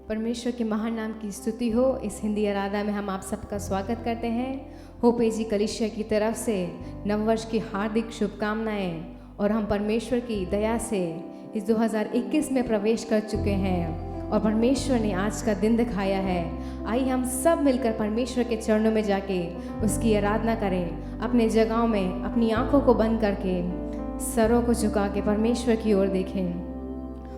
परमेश्वर के महान नाम की स्तुति हो। इस हिंदी आराधना में हम आप सबका स्वागत करते हैं। होप एजी कलीसिया की तरफ से नववर्ष की हार्दिक शुभकामनाएं, और हम परमेश्वर की दया से इस 2021 में प्रवेश कर चुके हैं और परमेश्वर ने आज का दिन दिखाया है। आइए हम सब मिलकर परमेश्वर के चरणों में जाके उसकी आराधना करें। अपने जगहों में अपनी आंखों को बंद करके सरों को झुका के परमेश्वर की ओर देखें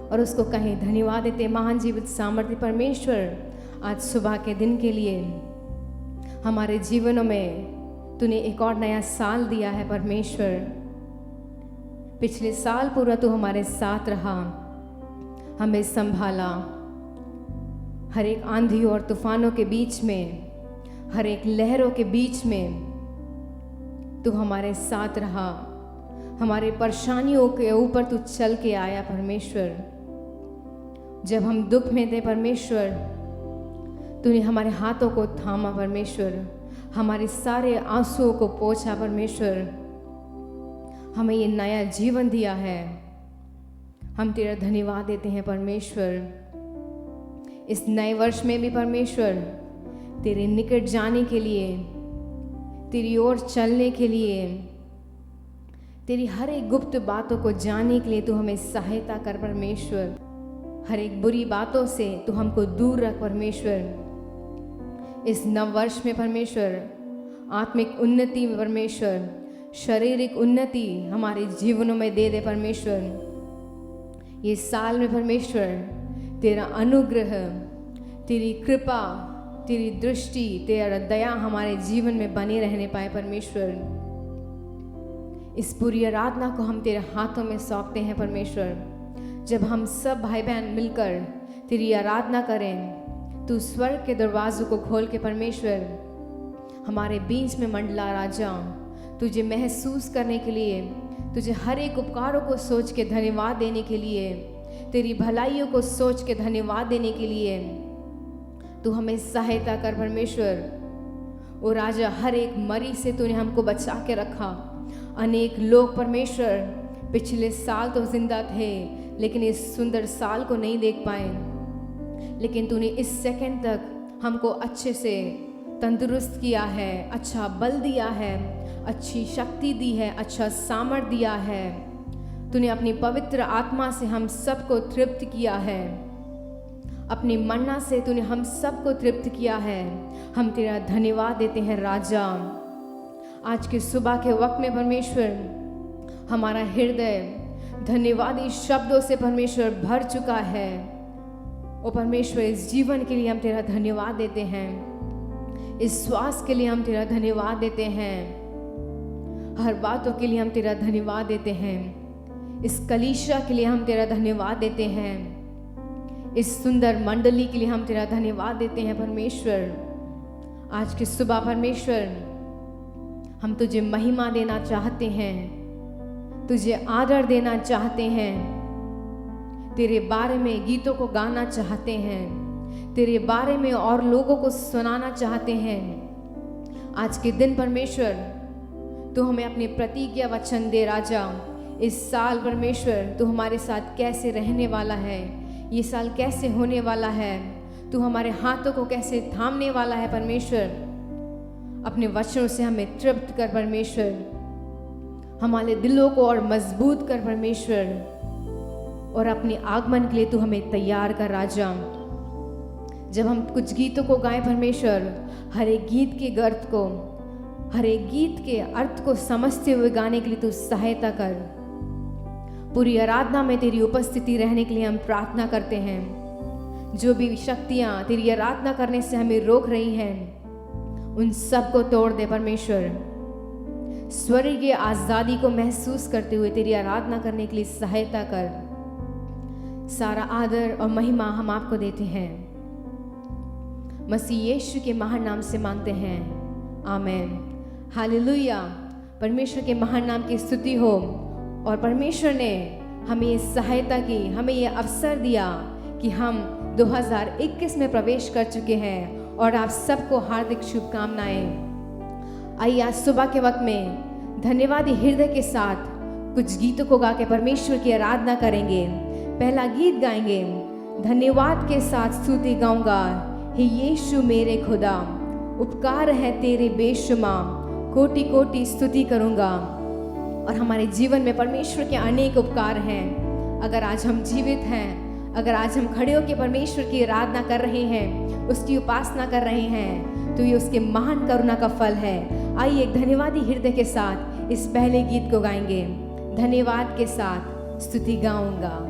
और उसको कहें, धन्यवाद देते महान जीवित सामर्थ्य परमेश्वर, आज सुबह के दिन के लिए हमारे जीवनों में तूने एक और नया साल दिया है। परमेश्वर, पिछले साल पूरा तू हमारे साथ रहा, हमें संभाला। हर एक आंधी और तूफानों के बीच में, हर एक लहरों के बीच में तू हमारे साथ रहा। हमारे परेशानियों के ऊपर तू चल के आया परमेश्वर। जब हम दुख में थे परमेश्वर, तूने हमारे हाथों को थामा परमेश्वर, हमारे सारे आंसुओं को पोंछा परमेश्वर। हमें ये नया जीवन दिया है, हम तेरा धन्यवाद देते हैं परमेश्वर। इस नए वर्ष में भी परमेश्वर तेरे निकट जाने के लिए, तेरी ओर चलने के लिए, तेरी हर एक गुप्त बातों को जानने के लिए तू हमें सहायता कर परमेश्वर। हर एक बुरी बातों से तू हमको दूर रख परमेश्वर। इस नव वर्ष में परमेश्वर आत्मिक उन्नति में परमेश्वर, शारीरिक उन्नति हमारे जीवनों में दे दे परमेश्वर। ये साल में परमेश्वर तेरा अनुग्रह, तेरी कृपा, तेरी दृष्टि, तेरा दया हमारे जीवन में बने रहने पाए परमेश्वर। इस पूरी आराधना को हम तेरे हाथों में सौंपते हैं परमेश्वर। जब हम सब भाई बहन मिलकर तेरी आराधना करें, तू स्वर्ग के दरवाजों को खोल के परमेश्वर हमारे बीच में मंडला राजा। तुझे महसूस करने के लिए, तुझे हर एक उपकारों को सोच के धन्यवाद देने के लिए, तेरी भलाइयों को सोच के धन्यवाद देने के लिए तू हमें सहायता कर परमेश्वर। ओ राजा, हर एक मरी से तूने हमको बचा के रखा। अनेक लोग परमेश्वर पिछले साल तो जिंदा थे, लेकिन इस सुंदर साल को नहीं देख पाए, लेकिन तूने इस सेकंड तक हमको अच्छे से तंदुरुस्त किया है, अच्छा बल दिया है, अच्छी शक्ति दी है, अच्छा सामर्थ्य दिया है। तूने अपनी पवित्र आत्मा से हम सबको तृप्त किया है, अपनी मन्ना से तूने हम सबको तृप्त किया है। हम तेरा धन्यवाद देते हैं राजा। आज के सुबह के वक्त में परमेश्वर हमारा हृदय धन्यवादी शब्दों से परमेश्वर भर चुका है। ओ परमेश्वर, इस जीवन के लिए हम तेरा धन्यवाद देते हैं, इस श्वास के लिए हम तेरा धन्यवाद देते हैं, हर बातों के लिए हम तेरा धन्यवाद देते हैं, इस कलीसिया के लिए हम तेरा धन्यवाद देते हैं, इस सुंदर मंडली के लिए हम तेरा धन्यवाद देते हैं परमेश्वर। आज की सुबह परमेश्वर हम तुझे महिमा देना चाहते हैं, तुझे आदर देना चाहते हैं, तेरे बारे में गीतों को गाना चाहते हैं, तेरे बारे में और लोगों को सुनाना चाहते हैं। आज के दिन परमेश्वर तू हमें अपने प्रतिज्ञा वचन दे राजा। इस साल परमेश्वर तू हमारे साथ कैसे रहने वाला है, ये साल कैसे होने वाला है, तू हमारे हाथों को कैसे थामने वाला है परमेश्वर। अपने वचनों से हमें तृप्त कर परमेश्वर, हमारे दिलों को और मजबूत कर परमेश्वर, और अपने आगमन के लिए तू हमें तैयार कर राजा। जब हम कुछ गीतों को गाएं परमेश्वर, हर एक गीत के अर्थ को, हर एक गीत के अर्थ को समझते हुए गाने के लिए तू सहायता कर। पूरी आराधना में तेरी उपस्थिति रहने के लिए हम प्रार्थना करते हैं। जो भी शक्तियाँ तेरी आराधना करने से हमें रोक रही हैं, उन सब को तोड़ दे परमेश्वर। स्वर्गीय आज़ादी को महसूस करते हुए तेरी आराधना करने के लिए सहायता कर। सारा आदर और महिमा हम आपको देते हैं, मसीह यीशु के महान नाम से मांगते हैं, आमेन। हालेलुया। परमेश्वर के महान नाम की स्तुति हो। और परमेश्वर ने हमें ये सहायता की, हमें ये अवसर दिया कि हम 2021 में प्रवेश कर चुके हैं, और आप सबको हार्दिक शुभकामनाएं। आइए आज सुबह के वक्त में धन्यवादी हृदय के साथ कुछ गीतों को गा के परमेश्वर की आराधना करेंगे। पहला गीत गाएंगे, धन्यवाद के साथ स्तुति गाऊंगा। हे यीशु मेरे खुदा, उपकार है तेरे बेशुमार, कोटि कोटि स्तुति करूंगा। और हमारे जीवन में परमेश्वर के अनेक उपकार हैं। अगर आज हम जीवित हैं, अगर आज हम खड़े होकर परमेश्वर की आराधना कर रहे हैं, उसकी उपासना कर रहे हैं, तो ये उसके महान करुणा का फल है। आइए एक धन्यवादी हृदय के साथ इस पहले गीत को गाएंगे। धन्यवाद के साथ स्तुति गाऊंगा।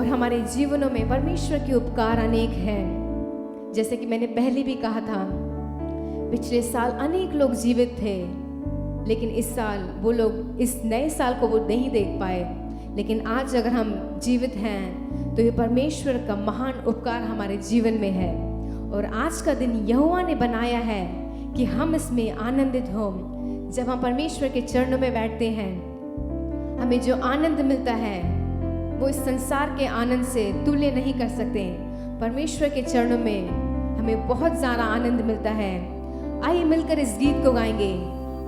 हमारे जीवनों में परमेश्वर के उपकार अनेक हैं। जैसे कि मैंने पहले भी कहा था, पिछले साल अनेक लोग जीवित थे, लेकिन इस साल वो लोग इस नए साल को वो नहीं देख पाए। लेकिन आज अगर हम जीवित हैं तो ये परमेश्वर का महान उपकार हमारे जीवन में है। और आज का दिन यहोवा ने बनाया है कि हम इसमें आनंदित हों। जब हम परमेश्वर के चरणों में बैठते हैं, हमें जो आनंद मिलता है वो इस संसार के आनंद से तुल्य नहीं कर सकते। परमेश्वर के चरणों में हमें बहुत ज़्यादा आनंद मिलता है। आइए मिलकर इस गीत को गाएंगे।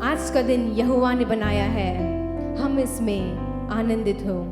आज का दिन यहोवा ने बनाया है, हम इसमें आनंदित हों।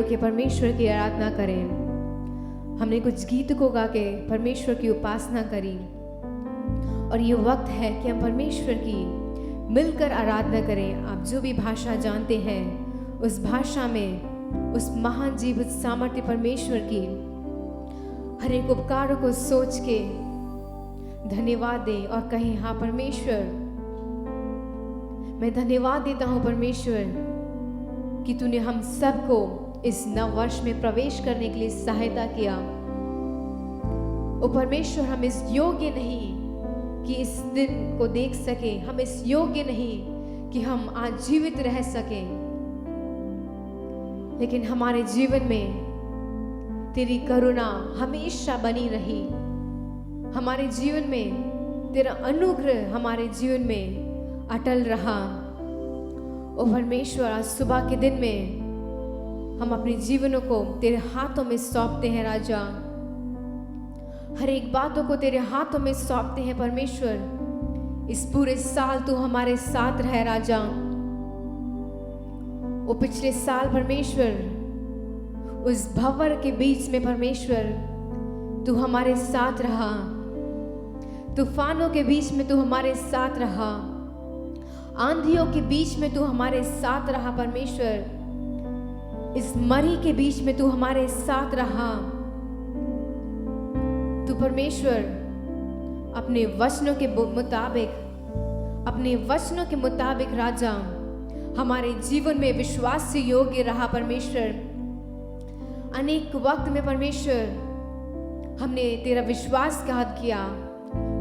के परमेश्वर की आराधना करें। हमने कुछ गीत को गा के परमेश्वर की उपासना करी और ये वक्त है कि हम परमेश्वर की मिलकर आराधना करें। आप जो भी भाषा जानते हैं उस भाषा में उस महान जीवित सामर्थ्य परमेश्वर की हर एक उपकारों को सोच के धन्यवाद दें और कहें, हाँ परमेश्वर मैं धन्यवाद देता हूँ परमेश्वर कि तूने हम सबको इस नव वर्ष में प्रवेश करने के लिए सहायता किया। ओ परमेश्वर, हम इस योग्य नहीं कि इस दिन को देख सके, हम इस योग्य नहीं कि हम आज जीवित रह सकें, लेकिन हमारे जीवन में तेरी करुणा हमेशा बनी रही। हमारे जीवन में तेरा अनुग्रह हमारे जीवन में अटल रहा। ओ परमेश्वर, आज सुबह के दिन में हम अपने जीवनों को तेरे हाथों में सौंपते हैं राजा। हर एक बातों को तेरे हाथों में सौंपते हैं परमेश्वर। इस पूरे साल तू हमारे साथ रहे राजा। वो पिछले साल परमेश्वर, उस भंवर के बीच में परमेश्वर तू हमारे साथ रहा। तूफानों के बीच में तू हमारे साथ रहा। आंधियों के बीच में तू हमारे साथ रहा परमेश्वर। इस मरी के बीच में तू हमारे साथ रहा। तू परमेश्वर अपने वचनों के मुताबिक राजा हमारे जीवन में विश्वास से योग्य रहा परमेश्वर। अनेक वक्त में परमेश्वर हमने तेरा विश्वासघात किया,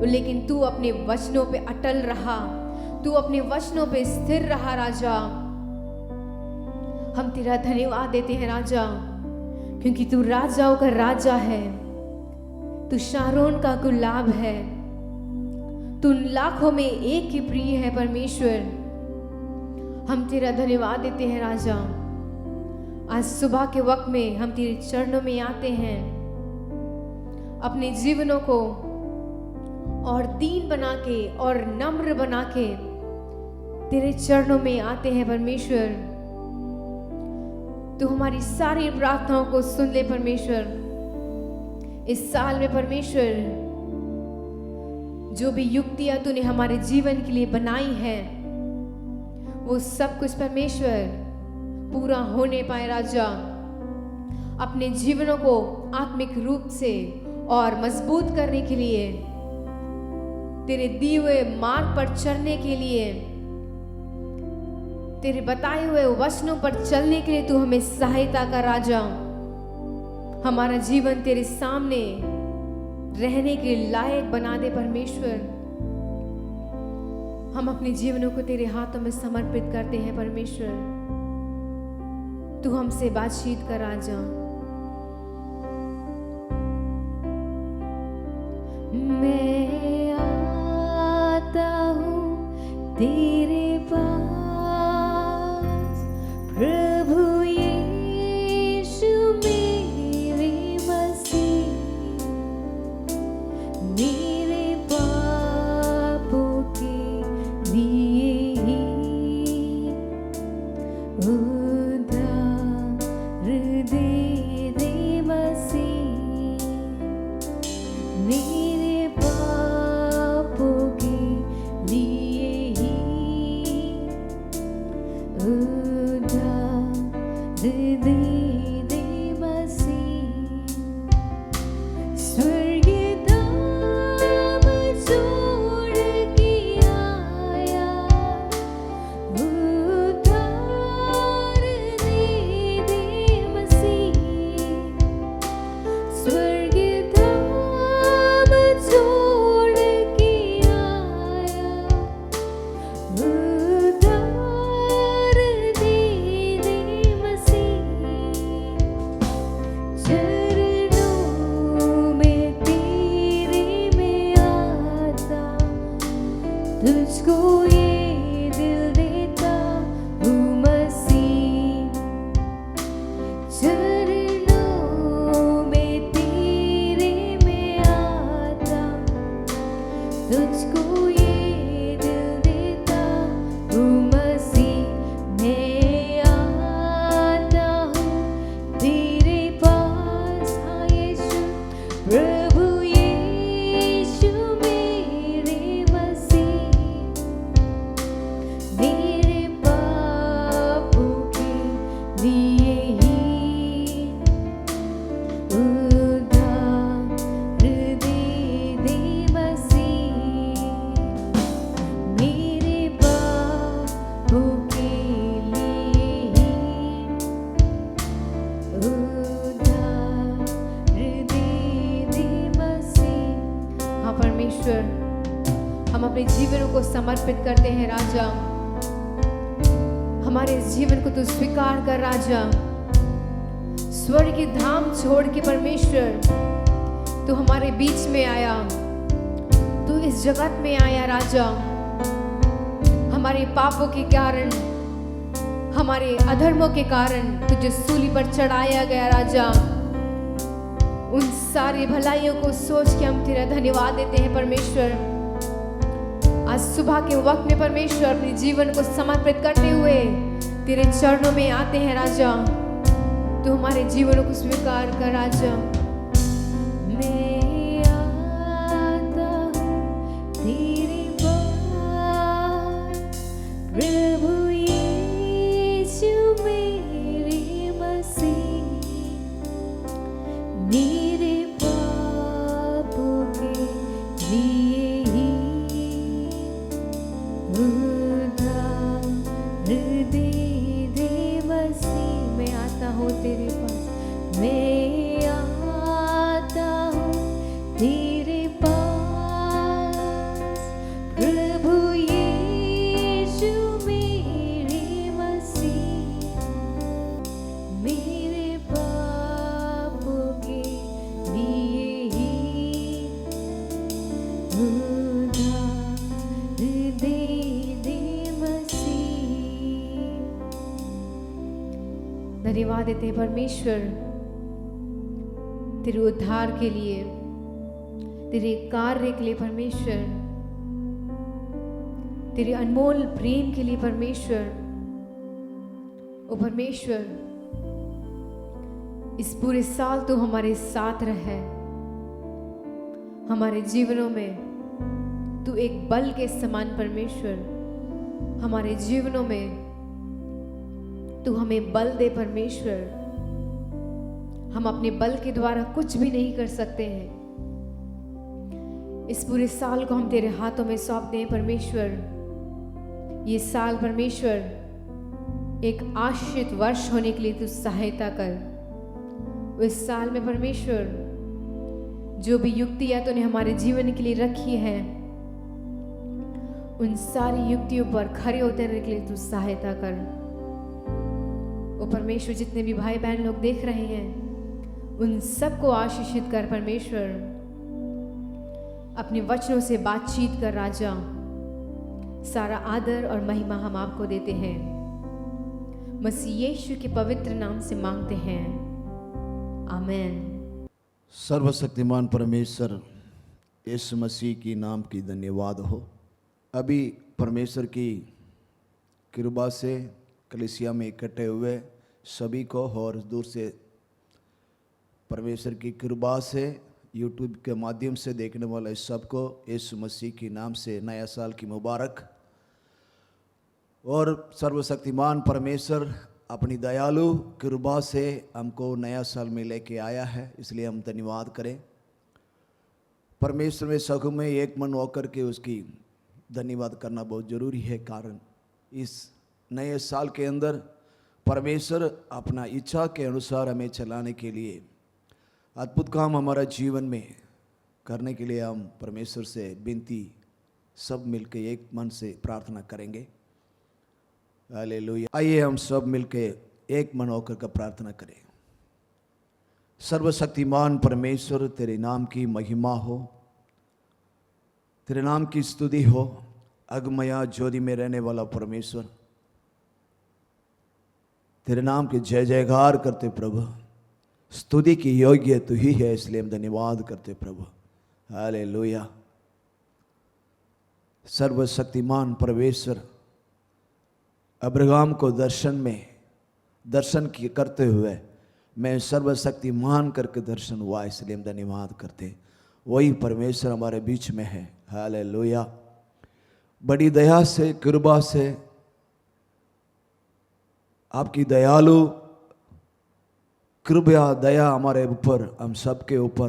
लेकिन तू अपने वचनों पे अटल रहा। तू अपने वचनों पे स्थिर रहा राजा। हम तेरा धन्यवाद देते हैं राजा, क्योंकि तू राजाओं का राजा है। तू शारोन का गुलाब है। तू लाखों में एक ही प्रिय है परमेश्वर। हम तेरा धन्यवाद देते हैं राजा। आज सुबह के वक्त में हम तेरे चरणों में आते हैं, अपने जीवनों को और दीन बना के और नम्र बना के तेरे चरणों में आते हैं परमेश्वर। तू हमारी सारी प्रार्थनाओं को सुन ले परमेश्वर। इस साल में परमेश्वर जो भी युक्तियां तूने हमारे जीवन के लिए बनाई है, वो सब कुछ परमेश्वर पूरा होने पाए राजा। अपने जीवनों को आत्मिक रूप से और मजबूत करने के लिए, तेरे दिए हुए मार्ग पर चलने के लिए, तेरे बताए हुए वचनों पर चलने के लिए तू हमें सहायता कर राजा। हमारा जीवन तेरे सामने रहने के लायक बना दे परमेश्वर। हम अपने जीवनों को तेरे हाथों में समर्पित करते हैं परमेश्वर। तू हमसे बातचीत कर राजा। मैं आता हूँ तेरे पास प्रभु यीशु मेरे मसीह, मेरे पापों के लिए ही उद्धार दे दे मसीह, मेरे पापों के लिए ही दे दे मसीह। स्वर्गीय धाम छोड़ के आया, उद्धार दे दे मसीह। स्वर्गीय धाम छोड़ के आया, उद्धार दे दे मसीह। चरणों में तेरे में आता, तुझको ये दिल देता हूँ मसीह। चरणों में तेरे में आता, तुझको ये दिल देता हूँ मसीह। मैं आता हूँ तेरे पास, हाँ यीशु, प्रभु यीशु मेरे मसीह, मेरे पापों के लिए ही उद्धार दे दे मसीह। हम अपने जीवनों को समर्पित करते हैं राजा। हमारे इस जीवन को तू स्वीकार कर राजा। स्वर्ग की धाम छोड़ के परमेश्वर तू हमारे बीच में आया, तू इस जगत में आया राजा। हमारे पापों के कारण, हमारे अधर्मों के कारण तुझे सूली पर चढ़ाया गया राजा। उन सारी भलाइयों को सोच के हम तेरा धन्यवाद देते हैं परमेश्वर। आज सुबह के वक्त में परमेश्वर अपने जीवन को समर्पित करते हुए तेरे चरणों में आते हैं राजा। तू हमारे जीवनों को स्वीकार कर राजा। मैं आता हूँ तेरे पास, प्रभु यीशु मेरे मसीह, मेरे पापों के लिए ही उधार दे दे मसीह। मैं आता हूँ तेरे पास, मैं आता हूँ तेरे पास, प्रभु यीशु मेरे मसीह, मेरे पापों के लिए ही उधार दे दे मसीह। धन्यवाद देते हैं परमेश्वर तेरे उद्धार के लिए, तेरे कार्य के लिए परमेश्वर, तेरे अनमोल प्रेम के लिए परमेश्वर। ओ परमेश्वर, इस पूरे साल तू हमारे साथ रहे। हमारे जीवनों में तू एक बल के समान परमेश्वर, हमारे जीवनों में तू हमें बल दे परमेश्वर। हम अपने बल के द्वारा कुछ भी नहीं कर सकते हैं। इस पूरे साल को हम तेरे हाथों में सौंपते हैं परमेश्वर। ये साल परमेश्वर एक आशीषित वर्ष होने के लिए तू सहायता कर। इस साल में परमेश्वर जो भी युक्तियां तूने हमारे जीवन के लिए रखी है, उन सारी युक्तियों पर खड़े होते रहने के लिए तू सहायता कर। ओ परमेश्वर, जितने भी भाई बहन लोग देख रहे हैं उन सबको आशीषित कर परमेश्वर। अपने वचनों से बातचीत कर राजा। सारा आदर और महिमा हम आपको देते हैं। मसीह यीशु के पवित्र नाम से मांगते हैं, आमीन। सर्वशक्तिमान परमेश्वर यीशु मसीह की नाम की धन्यवाद हो। अभी परमेश्वर की कृपा से कलीसिया में इकट्ठे हुए सभी को और दूर से परमेश्वर की कृपा से यूट्यूब के माध्यम से देखने वाले सबको यीशु मसीह के नाम से नया साल की मुबारक। और सर्वशक्तिमान परमेश्वर अपनी दयालु कृपा से हमको नया साल में लेके आया है, इसलिए हम धन्यवाद करें। परमेश्वर में सगु में एक मन होकर के उसकी धन्यवाद करना बहुत ज़रूरी है। कारण इस नए साल के अंदर परमेश्वर अपना इच्छा के अनुसार हमें चलाने के लिए अद्भुत काम हमारा जीवन में करने के लिए हम परमेश्वर से विनती सब मिलकर एक मन से प्रार्थना करेंगे। हालेलुया। आइए हम सब मिलकर एक मन होकर का प्रार्थना करें। सर्वशक्तिमान परमेश्वर, तेरे नाम की महिमा हो, तेरे नाम की स्तुति हो। अगमया ज्योति में रहने वाला परमेश्वर, तेरे नाम के जय जयकार करते प्रभु। स्तुति की योग्य तू ही है, इसलिए हम धन्यवाद करते प्रभु। हालेलुया। सर्वशक्तिमान परमेश्वर, अब्राहम को दर्शन करते हुए मैं सर्वशक्तिमान करके दर्शन हुआ, इसलिए हम धन्यवाद करते। वही परमेश्वर हमारे बीच में है। हालेलुया। बड़ी दया से, कृपा से, आपकी दयालु कृपया दया हमारे ऊपर, हम सबके ऊपर,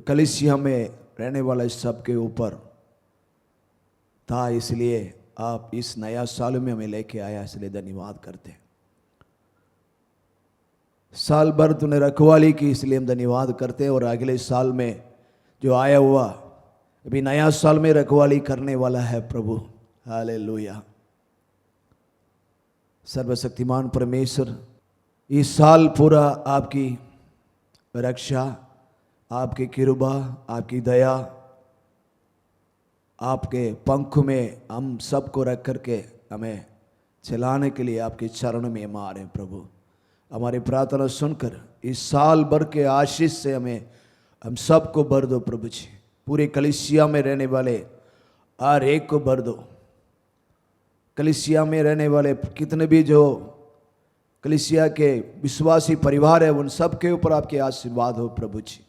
कलीसिया में रहने वाले सबके ऊपर था, इसलिए आप इस नया साल में हमें लेके आया, इसलिए धन्यवाद करते। साल भर तूने रखवाली की, इसलिए हम धन्यवाद करते हैं। और अगले साल में जो आया हुआ अभी नया साल में रखवाली करने वाला है प्रभु। हालेलुया। सर्वशक्तिमान परमेश्वर, इस साल पूरा आपकी रक्षा, आपकी कृपा, आपकी दया, आपके पंख में हम सबको रख करके हमें चलाने के लिए आपके चरण में मारे प्रभु। हमारी प्रार्थना सुनकर इस साल भर के आशीष से हम सबको भर दो प्रभु जी। पूरे कलीसिया में रहने वाले हर एक को भर दो। कलीसिया में रहने वाले कितने भी जो कलीसिया के विश्वासी परिवार है, उन सब के ऊपर आपके आशीर्वाद हो प्रभु जी।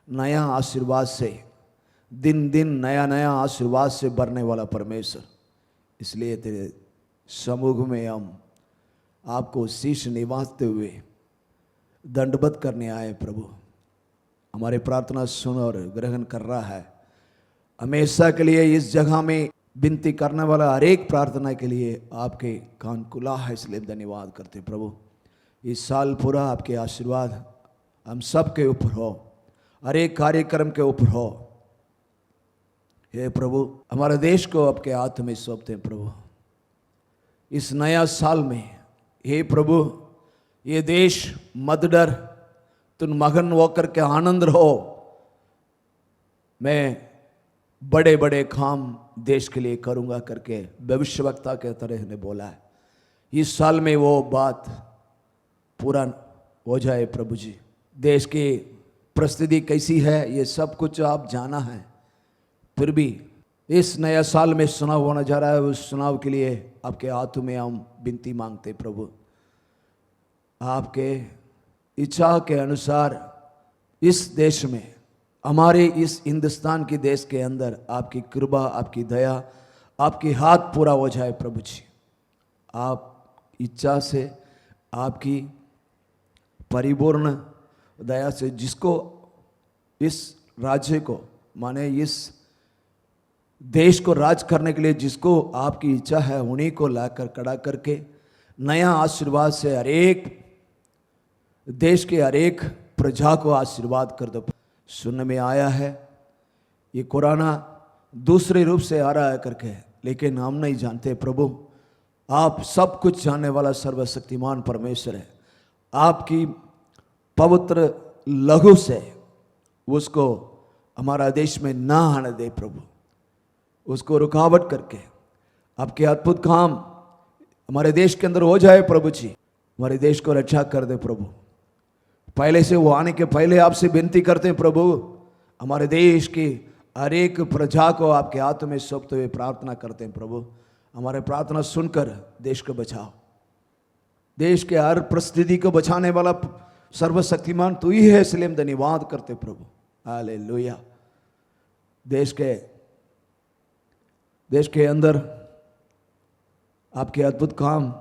नया आशीर्वाद से, दिन दिन नया नया आशीर्वाद से भरने वाला परमेश्वर, इसलिए तेरे समूह में हम आपको शीश निवासते हुए दंडवत करने आए प्रभु। हमारे प्रार्थना सुन और ग्रहण कर रहा है। हमेशा के लिए इस जगह में विनती करने वाला हर एक प्रार्थना के लिए आपके कान खुला है, इसलिए धन्यवाद करते प्रभु। इस साल पूरा आपके आशीर्वाद हम सब के ऊपर हो, हर एक कार्यक्रम के ऊपर हो। हे प्रभु, हमारे देश को आपके हाथ में सौंपते हैं प्रभु। इस नया साल में हे प्रभु, ये देश मत डर, तुम मगन होकर के आनंद रहो। मैं बड़े बड़े काम देश के लिए करूंगा करके भविष्यवक्ता के तरह ने बोला है। इस साल में वो बात पूरा हो जाए प्रभु जी। देश की परिस्थिति कैसी है ये सब कुछ आप जाना है, फिर भी इस नया साल में चुनाव होने जा रहा है, उस चुनाव के लिए आपके हाथों में हम विनती मांगते प्रभु। आपके इच्छा के अनुसार इस देश में, हमारे इस हिंदुस्तान के देश के अंदर आपकी कृपा, आपकी दया, आपकी हाथ पूरा हो जाए प्रभु जी। आप इच्छा से, आपकी परिपूर्ण दया से जिसको, इस राज्य को, माने इस देश को राज करने के लिए जिसको आपकी इच्छा है, उन्हीं को लाकर खड़ा करके नया आशीर्वाद से हर एक देश के हर एक प्रजा को आशीर्वाद कर दो। सुनने में आया है ये कोरोना दूसरे रूप से आ रहा है करके, लेकिन हम नहीं जानते प्रभु। आप सब कुछ जानने वाला सर्वशक्तिमान परमेश्वर है। आपकी पवित्र लहू से उसको हमारा देश में ना आने दे प्रभु। उसको रुकावट करके आपके अद्भुत काम हमारे देश के अंदर हो जाए प्रभु जी। हमारे देश को रक्षा कर दे प्रभु। पहले से वो आने के पहले आपसे विनती करते हैं प्रभु, हमारे देश की हर एक प्रजा को आपके हाथ में सौंपते हुए प्रार्थना करते हैं प्रभु। हमारे प्रार्थना सुनकर देश को बचाओ। देश के हर परिस्थिति को बचाने वाला सर्वशक्तिमान तू ही है, इसलिए हम धन्यवाद करते प्रभु। हालेलुया। देश के अंदर आपके अद्भुत काम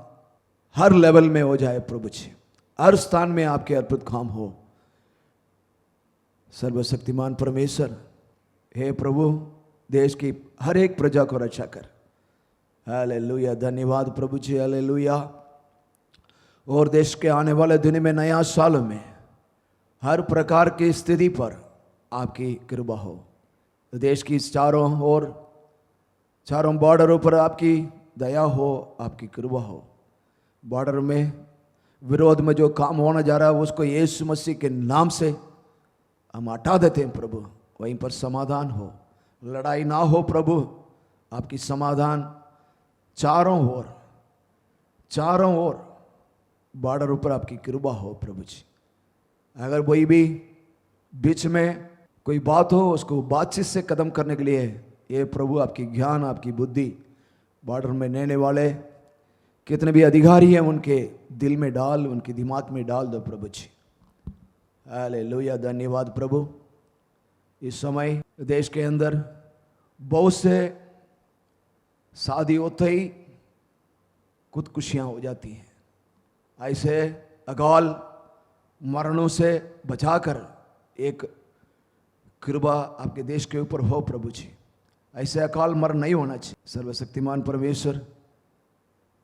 हर लेवल में हो जाए प्रभु जी। हर स्थान में आपके अद्भुत काम हो। सर्वशक्तिमान परमेश्वर, हे प्रभु, देश की हर एक प्रजा को रक्षा कर। हालेलुया। धन्यवाद प्रभु जी। हालेलुया। और देश के आने वाले दिन में, नया साल में, हर प्रकार की स्थिति पर आपकी कृपा हो। देश की चारों बॉर्डरों पर आपकी दया हो, आपकी कृपा हो। बॉर्डर में विरोध में जो काम होना जा रहा है उसको यीशु मसीह के नाम से हम हटा देते हैं प्रभु। वहीं पर समाधान हो, लड़ाई ना हो प्रभु। आपकी समाधान चारों ओर बॉर्डर ऊपर आपकी कृपा हो प्रभु जी। अगर कोई भी बीच में कोई बात हो, उसको बातचीत से खत्म करने के लिए ये प्रभु आपकी ज्ञान, आपकी बुद्धि बॉर्डर में रहने वाले कितने भी अधिकारी हैं उनके दिल में डाल, उनके दिमाग में डाल दो प्रभु जी। हालेलुया। धन्यवाद प्रभु। इस समय देश के अंदर बहुत से शादी होते ही खुदकुशियाँ हो जाती हैं। ऐसे अकाल मरणों से बचाकर एक कृपा आपके देश के ऊपर हो प्रभु जी। ऐसे अकाल मरण नहीं होना चाहिए। सर्वशक्तिमान परमेश्वर,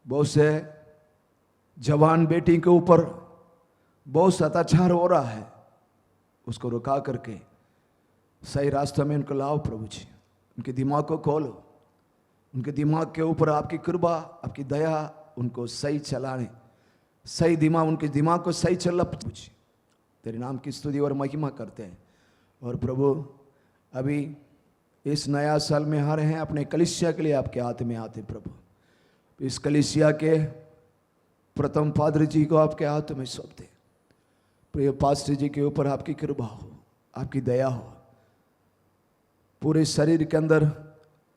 बहुत से जवान बेटी के ऊपर बहुत सा अत्याचार हो रहा है, उसको रुका करके सही रास्ते में उनको लाओ प्रभु जी। उनके दिमाग को खोलो, उनके दिमाग के ऊपर आपकी कृपा, आपकी दया, उनको सही चलाने, सही दिमाग, उनके दिमाग को सही चलना पूछे। तेरे नाम की स्तुति और महिमा करते हैं। और प्रभु अभी इस नया साल में आ रहे हैं, अपने कलीसिया के लिए आपके हाथ में आते प्रभु। इस कलीसिया के प्रथम पादरी जी को आपके हाथ में सौंपते। प्रिय पास्टर जी के ऊपर आपकी कृपा हो, आपकी दया हो, पूरे शरीर के अंदर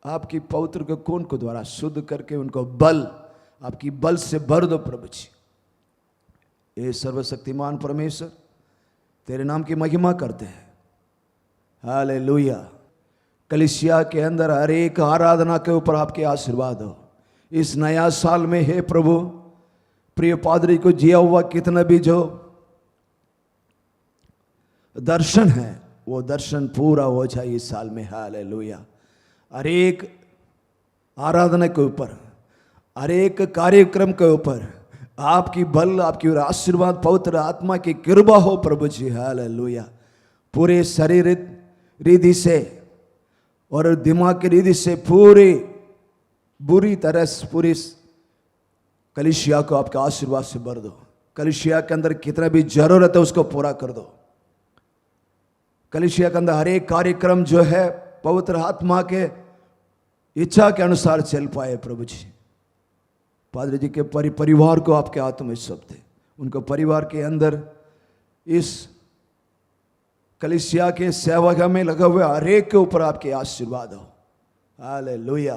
आपकी पवित्र के खून को द्वारा शुद्ध करके उनको बल, आपकी बल से भर दो प्रभु जी। ये सर्वशक्तिमान परमेश्वर तेरे नाम की महिमा करते हैं। हालेलुया। कलीसिया के अंदर हर एक आराधना के ऊपर आपके आशीर्वाद हो इस नया साल में। हे प्रभु, प्रिय पादरी को जिया हुआ कितना भी जो दर्शन है वो दर्शन पूरा हो जाए इस साल में। हालेलुया। हर एक आराधना के ऊपर, हर एक कार्यक्रम के ऊपर आपकी बल, आपकी आशीर्वाद, पवित्र आत्मा की कृपा हो प्रभु जी। हालेलुया। पूरे शरीर रिधि से और दिमाग की रिधि से पूरी बुरी तरह से पूरी कलीसिया को आपके आशीर्वाद से भर दो। कलीसिया के अंदर कितना भी जरूरत है उसको पूरा कर दो। कलीसिया के अंदर हर एक कार्यक्रम जो है पवित्र आत्मा के इच्छा के अनुसार चल पाए प्रभु जी। पादरी जी के परिवार को आपके हाथ में सौंपते। उनको परिवार के अंदर इस कलीसिया के सेवा में लगा हुए हर एक के ऊपर आपके आशीर्वाद हो। हालेलुया।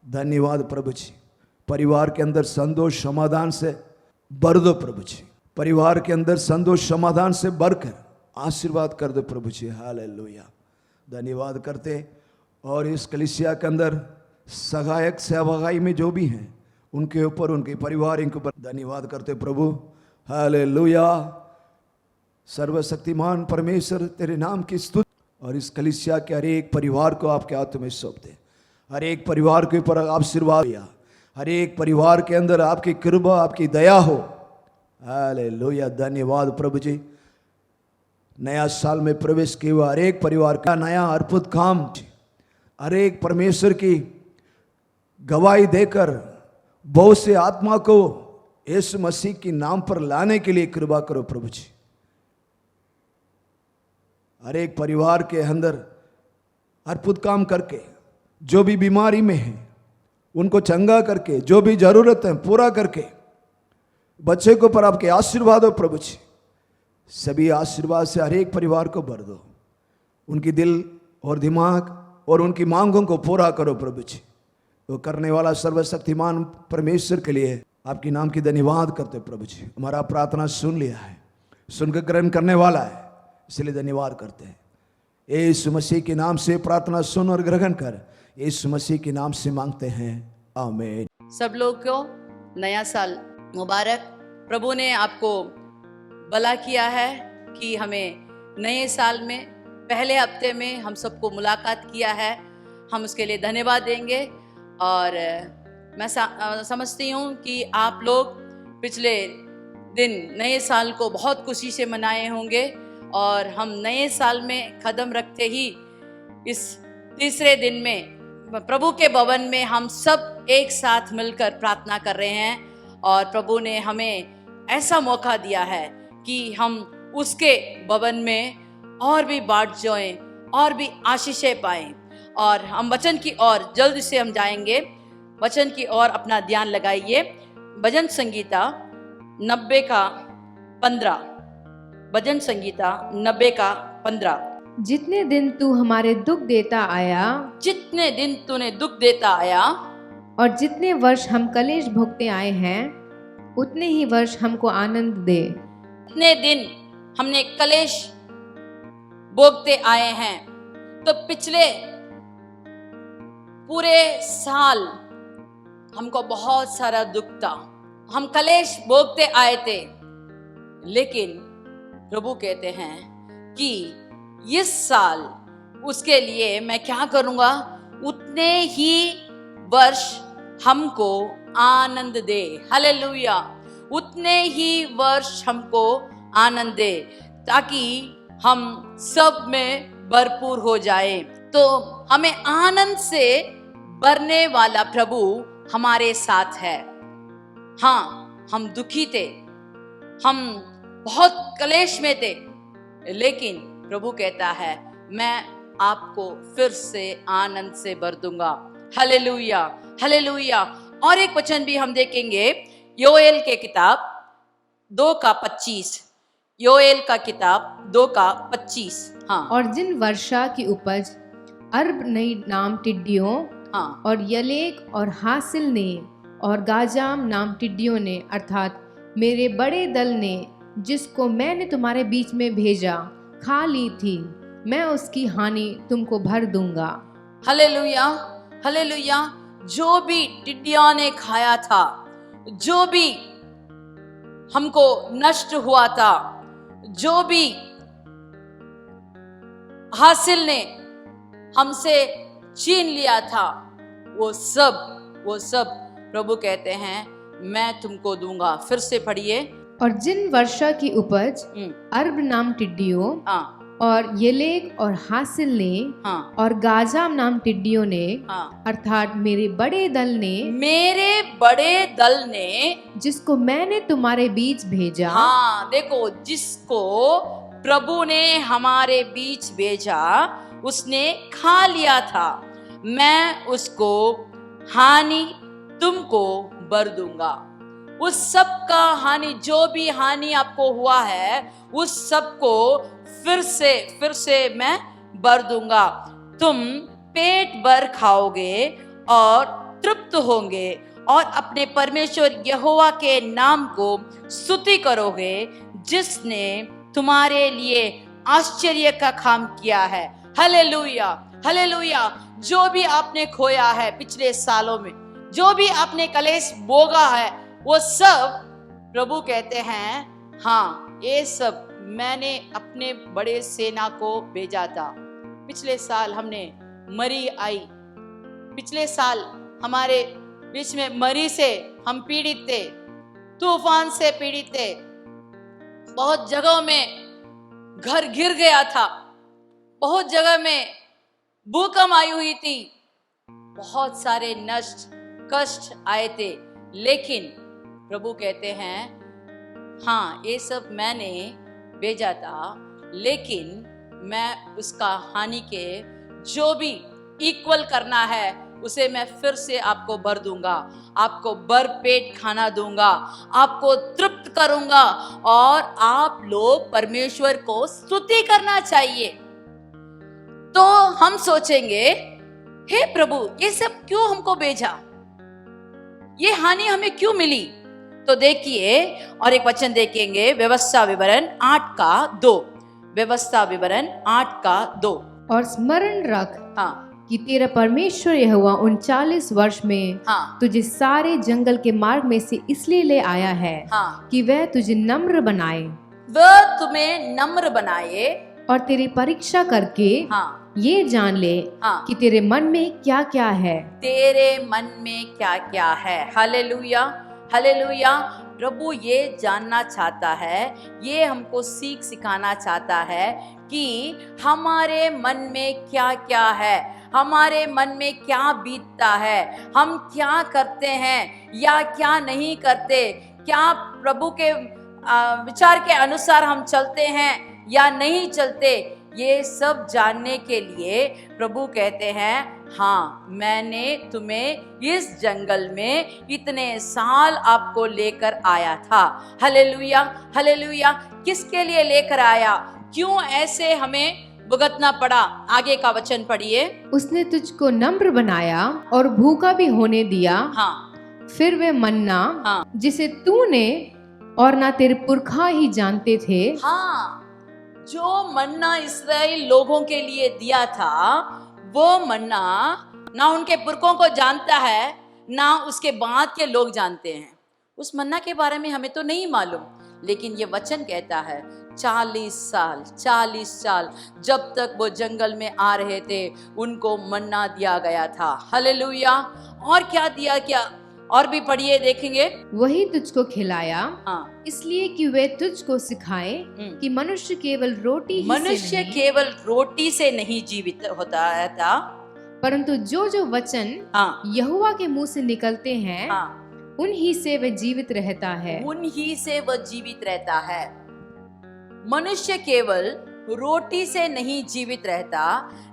धन्यवाद प्रभु जी। परिवार के अंदर संतोष समाधान से भर दो प्रभु जी। परिवार के अंदर संतोष समाधान से भरकर आशीर्वाद कर दो प्रभु जी। हालेलुया। धन्यवाद करते। और इस कलीसिया के अंदर सहायक सेवागाई में जो भी हैं उनके ऊपर, उनके परिवार, इनके ऊपर धन्यवाद करते प्रभु। हालेलुया। सर्वशक्तिमान परमेश्वर तेरे नाम की स्तुति। और इस कलीसिया के हर एक परिवार को आपके हाथों में सौंपते। हर एक परिवार के ऊपर आशीर्वाद दिया। हर एक परिवार के अंदर आपकी कृपा, आपकी दया हो। हालेलुया। धन्यवाद प्रभु जी। नया साल में प्रवेश किए हुआ हर एक परिवार का नया अद्भुत काम, हर एक परमेश्वर की गवाही देकर बहुत से आत्मा को यीशु मसीह के नाम पर लाने के लिए कृपा करो प्रभु जी। हर एक परिवार के अंदर अद्भुत काम करके, जो भी बीमारी में है उनको चंगा करके, जो भी जरूरत है पूरा करके, बच्चे को पर आपके आशीर्वाद हो प्रभु जी। सभी आशीर्वाद से हर एक परिवार को भर दो। उनकी दिल और दिमाग और उनकी मांगों को पूरा करो प्रभु जी। वो करने वाला सर्वशक्तिमान परमेश्वर के लिए आपकी नाम की धन्यवाद करते प्रभु जी। हमारा प्रार्थना सुन लिया है, सुनकर ग्रहण करने वाला है, इसलिए धन्यवाद करते हैं। यीशु मसीह के नाम से प्रार्थना सुन और ग्रहण कर, यीशु मसीह के नाम से मांगते हैं, आमीन। सब लोग को नया साल मुबारक। प्रभु ने आपको भला किया है कि हमें नए साल में पहले हफ्ते में हम सबको मुलाकात किया है। हम उसके लिए धन्यवाद देंगे। और मैं समझती हूँ कि आप लोग पिछले दिन नए साल को बहुत खुशी से मनाए होंगे। और हम नए साल में कदम रखते ही इस तीसरे दिन में प्रभु के भवन में हम सब एक साथ मिलकर प्रार्थना कर रहे हैं। और प्रभु ने हमें ऐसा मौका दिया है कि हम उसके भवन में और भी बाढ़ जाएं और भी आशीषें पाएं। और हम वचन की ओर जल्द से हम जाएंगे। वचन की ओर अपना ध्यान लगाइए। भजन संगीता 90 का 15। भजन संगीता 90 का 15। जितने दिन तू हमारे दुख देता आया, जितने दिन तूने दुख देता आया, और जितने वर्ष हम कलेश भोगते आए हैं, उतने ही वर्ष हमको आनंद दे। इतने दिन हमने कलेश भोगते आए हैं, तो पिछले पूरे साल हमको बहुत सारा दुख था, हम कलेश भोगते आए थे। लेकिन प्रभु कहते हैं कि इस साल उसके लिए मैं क्या करूंगा, उतने ही वर्ष हमको आनंद दे। हालेलुया। उतने ही वर्ष हमको आनंद दे, ताकि हम सब में भरपूर हो जाए। तो हमें आनंद से भरने वाला प्रभु हमारे साथ है। हाँ, हम दुखी थे, हम बहुत क्लेश में थे, लेकिन प्रभु कहता है मैं आपको फिर से आनंद से भर दूंगा। Hallelujah, hallelujah. और एक वचन भी हम देखेंगे, योएल के किताब 2:25। योएल का किताब 2:25। हाँ, और जिन वर्षा की उपज अर्ब नई नाम टिड्डियों हाँ, और यलेक और हासिल ने और गाजाम नाम टिड्डियों ने, अर्थात मेरे बड़े दल ने, जिसको मैंने तुम्हारे बीच में भेजा, खा ली थी, मैं उसकी हानि तुमको भर दूंगा। Hallelujah, hallelujah. जो भी टिड्डियों ने खाया था, जो भी हमको नष्ट हुआ था, जो भी हासिल ने हमसे छीन लिया था, वो सब प्रभु कहते हैं मैं तुमको दूंगा। फिर से पढ़िए। और जिन वर्षा की उपज अर्ब नाम टिड्डियों हाँ, और यलेक और हासिल ने हाँ, और गाजाम नाम टिड्डियों ने, हाँ, अर्थात मेरे बड़े दल ने, जिसको मैंने तुम्हारे बीच भेजा। हाँ, देखो, जिसको प्रभु ने हमारे बीच भेजा उसने खा लिया था, मैं उसको हानि तुमको भर दूंगा। उस सब का हानि, जो भी हानि आपको हुआ है, उस सब को फिर से मैं भर दूंगा। तुम पेट भर खाओगे और तृप्त होंगे और अपने परमेश्वर यहोवा के नाम को स्तुति करोगे, जिसने तुम्हारे लिए आश्चर्य का काम किया है। Hallelujah, hallelujah. जो भी आपने खोया है पिछले सालों में, जो भी आपने कलेश भोगा है, वो सब प्रभु कहते हैं हाँ, ये सब मैंने अपने बड़े सेना को भेजा था। पिछले साल हमने मरी आई, पिछले साल हमारे बीच में मरी से हम पीड़ित थे, तूफान से पीड़ित थे, बहुत जगहों में घर गिर गया था, बहुत जगह में भूकंप आई हुई थी, बहुत सारे नष्ट कष्ट आए थे, लेकिन प्रभु कहते हैं हाँ, ये सब मैंने भेजा था, लेकिन मैं उसका हानि के जो भी इक्वल करना है उसे मैं फिर से आपको भर दूंगा, आपको भर पेट खाना दूंगा, आपको तृप्त करूंगा और आप लोग परमेश्वर को स्तुति करना चाहिए। तो हम सोचेंगे हे प्रभु, ये सब क्यों हमको भेजा, ये हानि हमें क्यों मिली? तो देखिए, और एक वचन देखेंगे, व्यवस्था विवरण 8:2। व्यवस्था विवरण 8:2। और स्मरण रख हाँ, कि तेरा परमेश्वर यहोवा 39 वर्ष में हाँ, तुझे सारे जंगल के मार्ग में से इसलिए ले आया है हाँ, कि वह तुझे नम्र बनाए, वह तुम्हें नम्र बनाए और तेरी परीक्षा करके हाँ, ये जान ले हाँ, कि तेरे मन में क्या क्या है। तेरे मन में क्या क्या है। Hallelujah, hallelujah. प्रभु ये जानना चाहता है, ये हमको सीख सिखाना चाहता है कि हमारे मन में क्या क्या है, हमारे मन में क्या बीतता है, हम क्या करते हैं या क्या नहीं करते, क्या प्रभु के विचार के अनुसार हम चलते हैं या नहीं चलते। ये सब जानने के लिए प्रभु कहते हैं हाँ, मैंने तुम्हें इस जंगल में इतने साल आपको लेकर आया था। Hallelujah, hallelujah. किसके लिए लेकर आया, क्यों ऐसे हमें भुगतना पड़ा? आगे का वचन पढ़िए। उसने तुझको नम्र बनाया और भूखा भी होने दिया। हाँ, फिर वे मन्ना हाँ, जिसे तूने और ना तेरे पुरखा ही जानते थे। हाँ, जो मन्ना इस्राएल लोगों के लिए दिया था, वो मन्ना ना उनके पुरखों को जानता है, ना उसके बाद के लोग जानते हैं। उस मन्ना के बारे में हमें तो नहीं मालूम, लेकिन ये वचन कहता है 40 साल जब तक वो जंगल में आ रहे थे, उनको मन्ना दिया गया था। हालेलुया। और क्या दिया, क्या और भी पढ़िए, देखेंगे। वही तुझको खिलाया, हाँ, इसलिए कि वे तुझको सिखाए कि मनुष्य केवल रोटी ही से मनुष्य नहीं, केवल रोटी से नहीं जीवित होता रहता, परंतु जो जो वचन हाँ यहोवा के मुंह से निकलते हैं हाँ, उन्हीं से वह जीवित रहता है। उन्हीं से वह जीवित रहता है। मनुष्य केवल रोटी से नहीं जीवित रहता,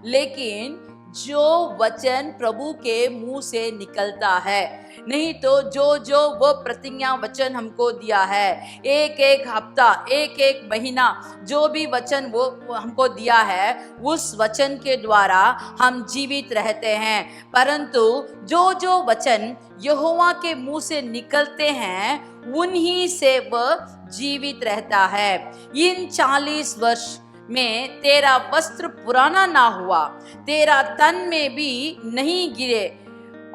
लेकिन जो वचन प्रभु के मुंह से निकलता है। नहीं तो जो जो वो प्रतिज्ञा वचन हमको दिया है, एक एक हफ्ता, एक एक महीना, जो भी वचन वो हमको दिया है, उस वचन के द्वारा हम जीवित रहते हैं। परंतु जो जो वचन यहोवा के मुंह से निकलते हैं, उन्हीं से वह जीवित रहता है। इन 40 वर्ष में तेरा वस्त्र पुराना ना हुआ, तेरा तन में भी नहीं गिरे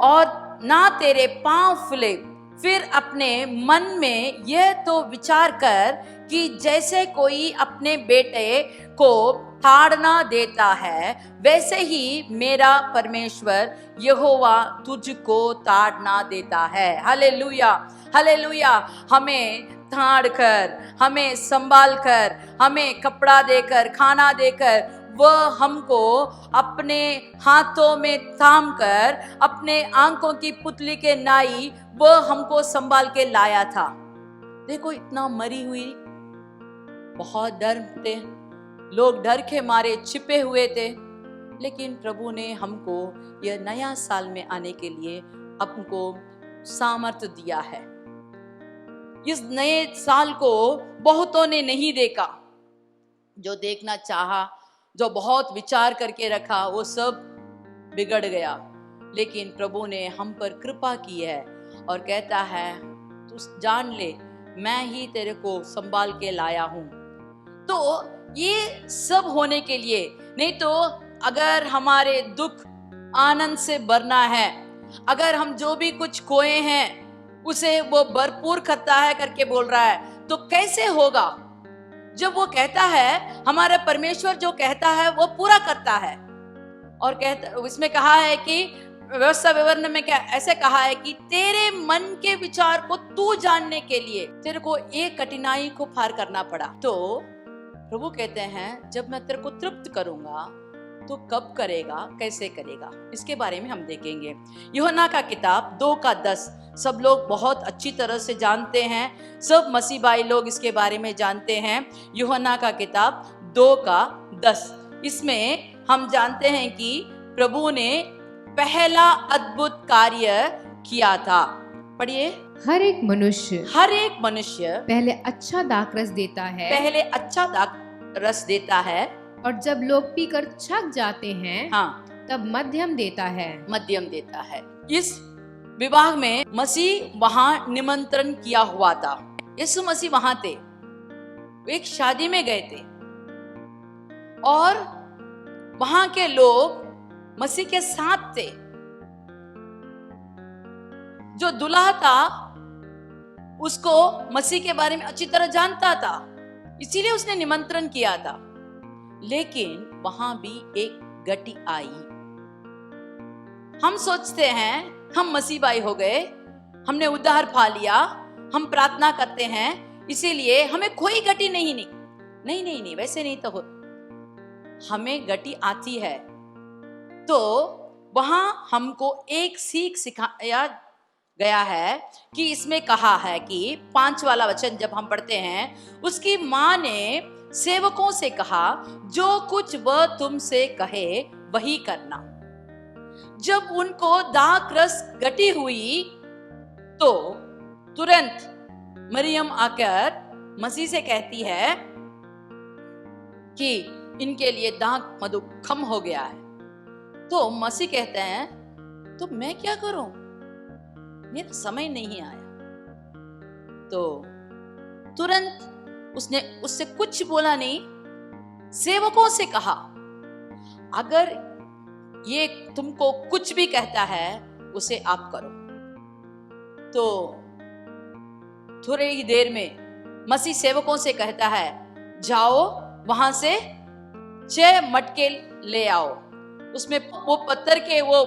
और ना तेरे पांव फूले। फिर अपने मन में यह तो विचार कर कि जैसे कोई अपने बेटे को ताड़ना देता है, वैसे ही मेरा परमेश्वर यहोवा तुझको ताड़ना देता है। Hallelujah, hallelujah. हमें ताड़ कर, हमें संभाल कर, हमें कपड़ा देकर, खाना देकर, वह हमको अपने हाथों में थाम कर, अपने आंखों की पुतली के नाई वह हमको संभाल के लाया था। देखो, इतना मरी हुई, बहुत डर थे लोग, डर के मारे छिपे हुए थे, लेकिन प्रभु ने हमको यह नया साल में आने के लिए हमको सामर्थ्य दिया है। इस नए साल को बहुतों ने नहीं देखा, जो देखना चाहा, जो बहुत विचार करके रखा, वो सब बिगड़ गया। लेकिन प्रभु ने हम पर कृपा की है और कहता है, तू जान ले, मैं ही तेरे को संभाल के लाया हूं। तो ये सब होने के लिए, नहीं तो अगर हमारे दुख आनंद से भरना है, अगर हम जो भी कुछ खोए हैं उसे वो भरपूर करता है करके बोल रहा है, तो कैसे होगा? जब वो कहता है, हमारा परमेश्वर जो कहता है वो पूरा करता है। और कहता, इसमें कहा है कि व्यवस्था विवरण में क्या ऐसे कहा है कि तेरे मन के विचार को तू जानने के लिए तेरे को एक कठिनाई को पार करना पड़ा। तो प्रभु कहते हैं, जब मैं तेरे को तृप्त करूंगा तो कब करेगा, कैसे करेगा, इसके बारे में हम देखेंगे। यूहन्ना का किताब 2:10 सब लोग बहुत अच्छी तरह से जानते हैं, सब मसीह भाई लोग इसके बारे में जानते हैं। यूहन्ना का किताब 2:10, इसमें हम जानते हैं कि प्रभु ने पहला अद्भुत कार्य किया था। पढ़िए। हर एक मनुष्य पहले अच्छा दाखरस देता है, अच्छा दाखरस देता है, और जब लोग पीकर थक जाते हैं, हाँ, तब मध्यम देता है। इस विवाह में मसीह वहां निमंत्रण किया हुआ था। यीशु मसीह वहां थे, एक शादी में गए थे, और वहां के लोग मसीह के साथ थे। जो दूल्हा था उसको मसीह के बारे में अच्छी तरह जानता था, इसीलिए उसने निमंत्रण किया था। लेकिन वहां भी एक गति आई। हम सोचते हैं हम मसीह भाई हो गए, हमने उद्धार पा लिया, हम प्रार्थना करते हैं, इसीलिए हमें कोई गति नहीं, वैसे नहीं तो हो। हमें गति आती है। तो वहां हमको एक सीख सिखाया गया है कि इसमें कहा है कि 5 वाला वचन जब हम पढ़ते हैं, उसकी मां ने सेवकों से कहा, जो कुछ वह तुमसे कहे वही करना। जब उनको दाखरस गटी हुई तो तुरंत मरियम आकर मसीह से कहती है कि इनके लिए दाख मधु कम हो गया है। तो मसीह कहते हैं, तो मैं क्या करूं, मेरा समय नहीं आया। तो तुरंत उसने उससे कुछ बोला नहीं, सेवकों से कहा, अगर ये तुमको कुछ भी कहता है उसे आप करो। तो थोड़ी ही देर में मसीह सेवकों से कहता है, जाओ वहां से 6 मटके ले आओ। उसमें वो पत्थर के वो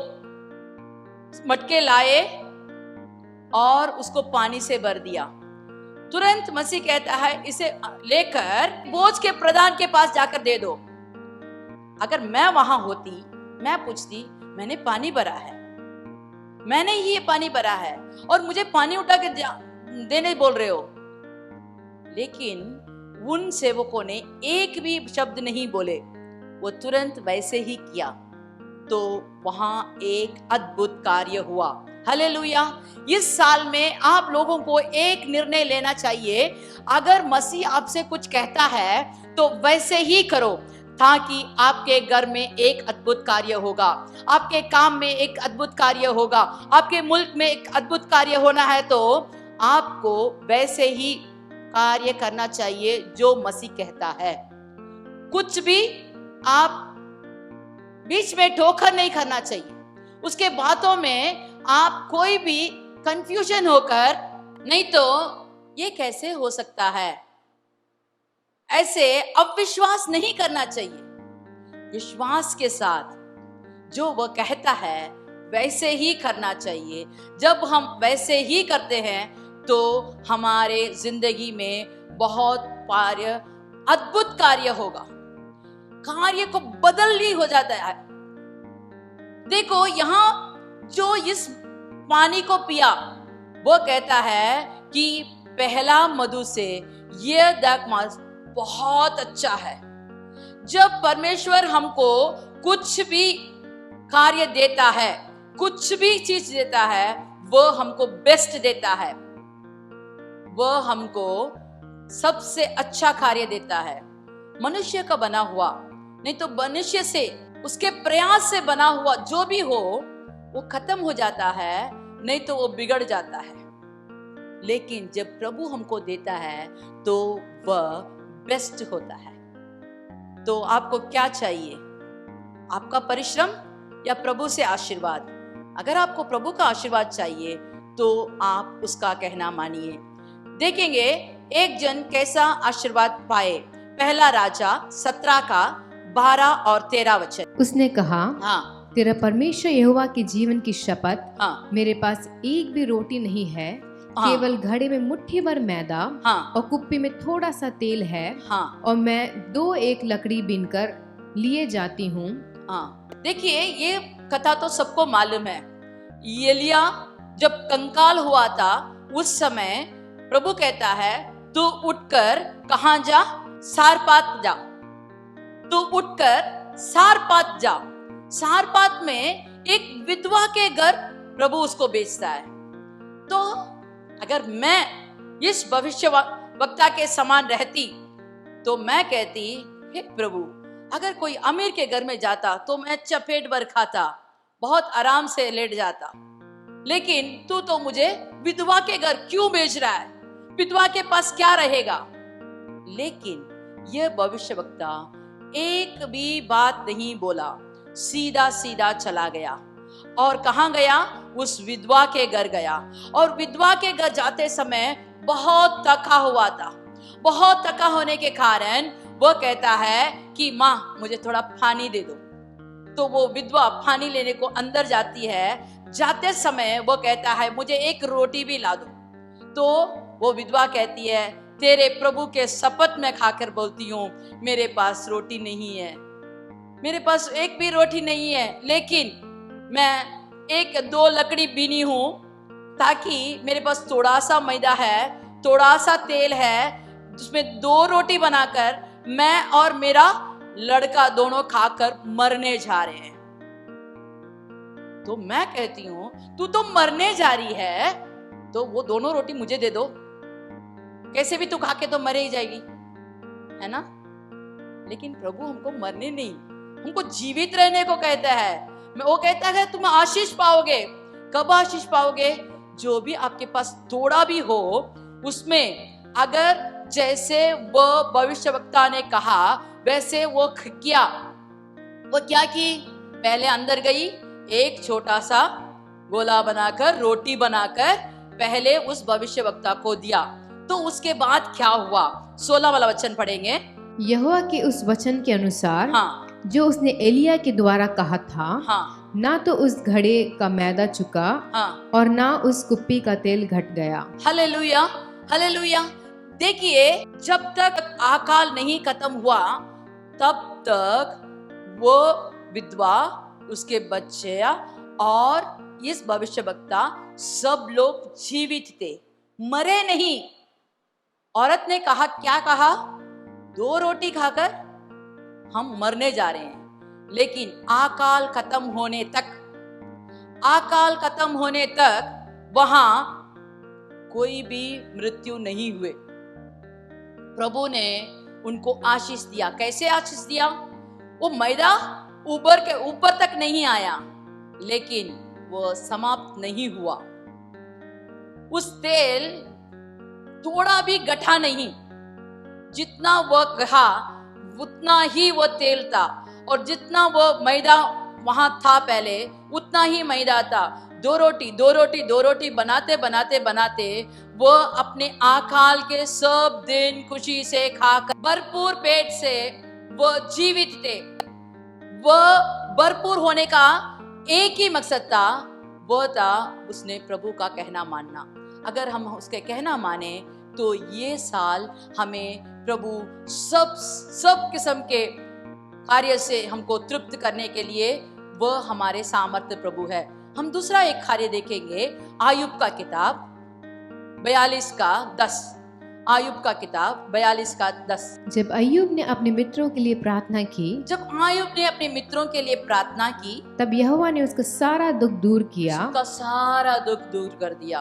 मटके लाए और उसको पानी से भर दिया। तुरंत मसीह कहता है इसे लेकर बोझ के प्रधान के पास जाकर दे दो। अगर मैं वहां होती, मैं पूछती, मैंने पानी भरा है, मैंने ही ये पानी भरा है और मुझे पानी उठा के देने बोल रहे हो। लेकिन उन सेवकों ने एक भी शब्द नहीं बोले, वो तुरंत वैसे ही किया। तो वहां एक अद्भुत कार्य हुआ। हालेलुया। इस साल में आप लोगों को एक निर्णय लेना चाहिए। अगर मसीह आपसे कुछ कहता है तो वैसे ही करो, ताकि आपके घर में एक अद्भुत कार्य होगा, आपके काम में एक अद्भुत कार्य होगा, आपके मुल्क में एक अद्भुत कार्य होना है तो आपको वैसे ही कार्य करना चाहिए जो मसीह कहता है। कुछ भी आप बीच में ठोकर नहीं करना चाहिए। उसके बातों में आप कोई भी कंफ्यूजन होकर, नहीं तो ये कैसे हो सकता है, ऐसे अविश्वास नहीं करना चाहिए। विश्वास के साथ जो वह कहता है वैसे ही करना चाहिए। जब हम वैसे ही करते हैं तो हमारे जिंदगी में बहुत अद्भुत कार्य होगा, कार्य को बदल ही हो जाता है। देखो यहां जो इस पानी को पिया, वो कहता है कि पहला मधु से यह दाखमधु बहुत अच्छा है। जब परमेश्वर हमको कुछ भी कार्य देता है, कुछ भी चीज देता है, वो हमको बेस्ट देता है, वो हमको सबसे अच्छा कार्य देता है। मनुष्य का बना हुआ, नहीं तो मनुष्य से, उसके प्रयास से बना हुआ जो भी हो वो खत्म हो जाता है, नहीं तो वो बिगड़ जाता है। लेकिन जब प्रभु हमको देता है तो वह बेस्ट होता है। तो आपको क्या चाहिए? आपका परिश्रम या प्रभु से आशीर्वाद? अगर आपको प्रभु का आशीर्वाद चाहिए तो आप उसका कहना मानिए। देखेंगे एक जन कैसा आशीर्वाद पाए। पहला राजा 17 का 12 और 13 वचन। उसने कहा, हाँ, तेरा परमेश्वर यहोवा के जीवन की शपथ, हाँ, मेरे पास एक भी रोटी नहीं है, हाँ, केवल घड़े में मुट्ठी भर मैदा, हाँ, और कुप्पी में थोड़ा सा तेल है, हाँ, और मैं 2 लकड़ी बीनकर लिए जाती हूँ। हाँ। देखिए ये कथा तो सबको मालूम है। एलिया जब कंकाल हुआ था उस समय प्रभु कहता है तू उठकर कहां जा? सारपात जा। तू उठकर सारपात जा। सारपात में एक विधवा के घर प्रभु उसको भेजता है। तो अगर मैं इस भविष्य वक्ता के समान रहती तो मैं कहती, हे प्रभु, अगर कोई अमीर के घर में जाता तो मैं चपेट भर खाता, बहुत आराम से लेट जाता। लेकिन तू तो मुझे विधवा के घर क्यों भेज रहा है? विधवा के पास क्या रहेगा? लेकिन यह भविष्यवक्ता एक भी बात नहीं बोला, सीधा सीधा चला गया। और कहां गया? उस विधवा के घर गया। और विधवा के घर जाते समय बहुत थका हुआ था। बहुत थका होने के कारण वो कहता है कि माँ मुझे थोड़ा पानी दे दो। तो वो विधवा पानी लेने को अंदर जाती है। जाते समय वो कहता है मुझे एक रोटी भी ला दो। तो वो विधवा कहती है, तेरे प्रभु के शपथ में खाकर बोलती हूँ, मेरे पास रोटी नहीं है, मेरे पास एक भी रोटी नहीं है, लेकिन मैं 1-2 लकड़ी बीनी हूं ताकि मेरे पास थोड़ा सा मैदा है, थोड़ा सा तेल है, जिसमें 2 रोटी बनाकर मैं और मेरा लड़का दोनों खाकर मरने जा रहे हैं। तो मैं कहती हूं तू तो मरने जा रही है तो वो दोनों रोटी मुझे दे दो, कैसे भी तू खा के तो मरे ही जाएगी, है ना? लेकिन प्रभु हमको मरने नहीं, हमको जीवित रहने को कहता है। वो कहता है तुम आशीष पाओगे। कब आशीष पाओगे? जो भी आपके पास थोड़ा भी हो उसमें अगर जैसे वो भविष्यवक्ता ने कहा वैसे वो किया। वो क्या की? पहले अंदर गई, एक छोटा सा गोला बनाकर, रोटी बनाकर पहले उस भविष्यवक्ता को दिया। तो उसके बाद क्या हुआ? 16 वाला वचन पढ़ेंगे। यहोवा के उस वचन के अनुसार, हाँ, जो उसने एलिया के द्वारा कहा था, हाँ, ना तो उस घड़े का मैदा चुका हाँ, और ना उस कुप्पी का तेल घट गया। Hallelujah, hallelujah. देखिए, जब तक अकाल नहीं खत्म हुआ तब तक वो विधवा, उसके बच्चे और इस भविष्यवक्ता सब लोग जीवित थे, मरे नहीं। औरत ने कहा, क्या कहा? 2 रोटी खाकर हम मरने जा रहे हैं। लेकिन अकाल खत्म होने तक वहां कोई भी मृत्यु नहीं हुए। प्रभु ने उनको आशीष दिया। कैसे आशीष दिया? वो मैदा ऊपर के ऊपर तक नहीं आया, लेकिन वो समाप्त नहीं हुआ। उस तेल थोड़ा भी गठा नहीं। जितना वो कहा उतना ही वो तेल था, और जितना वो मैदा वहां था पहले उतना ही मैदा था। 2 रोटी बनाते वो अपने अकाल के सब दिन खुशी से खाकर भरपूर पेट से वो जीवित थे। वो भरपूर होने का एक ही मकसद था, वो था उसने प्रभु का कहना मानना। अगर हम उसके कहना माने तो ये साल हमें प्रभु सब किस्म के कार्य से हमको तृप्त करने के लिए वह हमारे सामर्थ्य प्रभु है। हम दूसरा एक कार्य देखेंगे, आयुब का किताब 42 का 10। आयुब का किताब 42 का 10। जब अय्यूब ने अपने मित्रों के लिए प्रार्थना की, जब आयुब ने अपने मित्रों के लिए प्रार्थना की, तब यहोवा ने उसका सारा दुख दूर किया। उसका सारा दुख दूर कर दिया।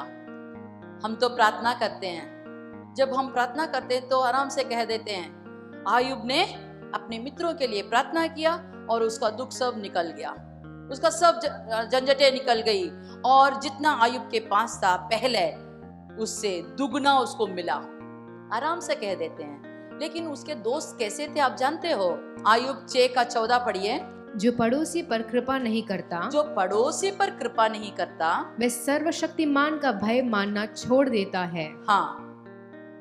हम तो प्रार्थना करते हैं, जब हम प्रार्थना करते हैं तो आराम से कह देते हैं, आयुब ने अपने मित्रों के लिए प्रार्थना किया और उसका दुख सब निकल गया, उसका सब झंझटें निकल गई, और जितना आयुब के पास था पहले उससे दुगना उसको मिला। आराम से कह देते हैं। लेकिन उसके दोस्त कैसे थे आप जानते हो? आयुब 6 का 14 पढ़िए। जो पड़ोसी पर कृपा नहीं करता, जो पड़ोसी पर कृपा नहीं करता, वह सर्वशक्तिमान का भय मानना छोड़ देता है। हाँ,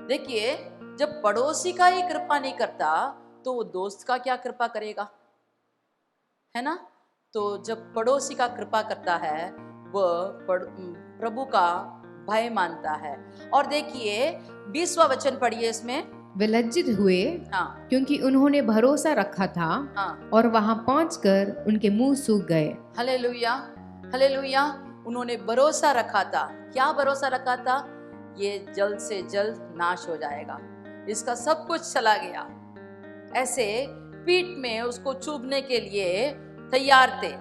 देखिए, जब पड़ोसी का ही कृपा नहीं करता तो वो दोस्त का क्या कृपा करेगा, है ना? तो जब पड़ोसी का कृपा करता है वह प्रभु का भय मानता है। और देखिए 20वां वचन पढ़िए इसमें। वे लज्जित हुए, हाँ, क्योंकि उन्होंने भरोसा रखा था, हाँ, और वहां पहुंचकर उनके मुंह सूख गए। Hallelujah, hallelujah. उन्होंने भरोसा रखा था। क्या भरोसा रखा था? ये जल्द से जल्द नाश हो जाएगा, इसका सब कुछ चला गया। ऐसे पीठ में उसको चुभने के लिए तैयार थे,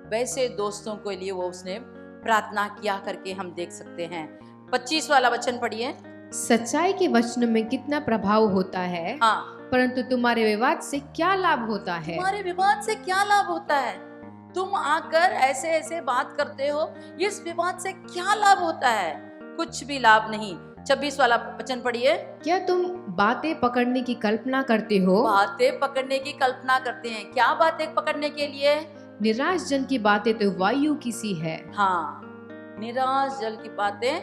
वैसे दोस्तों के लिए वो उसने प्रार्थना किया करके हम देख सकते हैं। 25 वाला वचन पढ़िए। सच्चाई के वचनों में कितना प्रभाव होता है, हाँ, परंतु तुम्हारे विवाद से क्या लाभ होता है? तुम्हारे विवाद से क्या लाभ होता है? तुम आकर ऐसे ऐसे बात करते हो, इस विवाद से क्या लाभ होता है? कुछ भी लाभ नहीं। 26 वाला वचन पढ़िए। क्या तुम बातें पकड़ने की कल्पना करते हो? बातें पकड़ने की कल्पना करते हैं। क्या बातें पकड़ने के लिए? निराश जन की बातें तो वायु की सी है। हाँ, निराश जल की बातें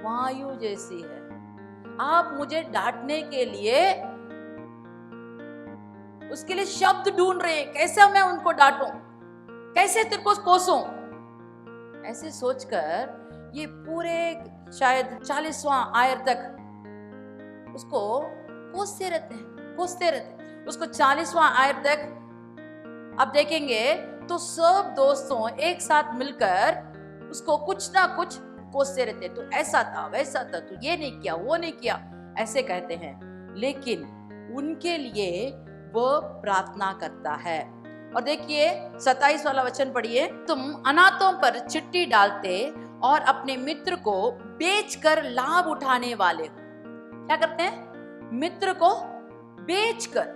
वायु जैसी है। आप मुझे डांटने के लिए उसके लिए शब्द ढूंढ रहे हैं, कैसे मैं उनको डांटूं, कैसे तेरे को कोसूं, ऐसे सोचकर ये पूरे शायद 40वां आयत तक उसको कोसते रहते उसको 40वां आयत तक। अब देखेंगे तो सब दोस्तों एक साथ मिलकर उसको कुछ ना कुछ कोसते रहते। तो ऐसा था, वैसा था, तू ये नहीं किया, वो नहीं किया, ऐसे कहते हैं। लेकिन उनके लिए वो प्रार्थना करता है। और देखिए 27 वाला वचन पढ़िए। तुम अनाथों पर चिट्ठी डालते और अपने मित्र को बेचकर लाभ उठाने वाले। क्या करते हैं? मित्र को बेचकर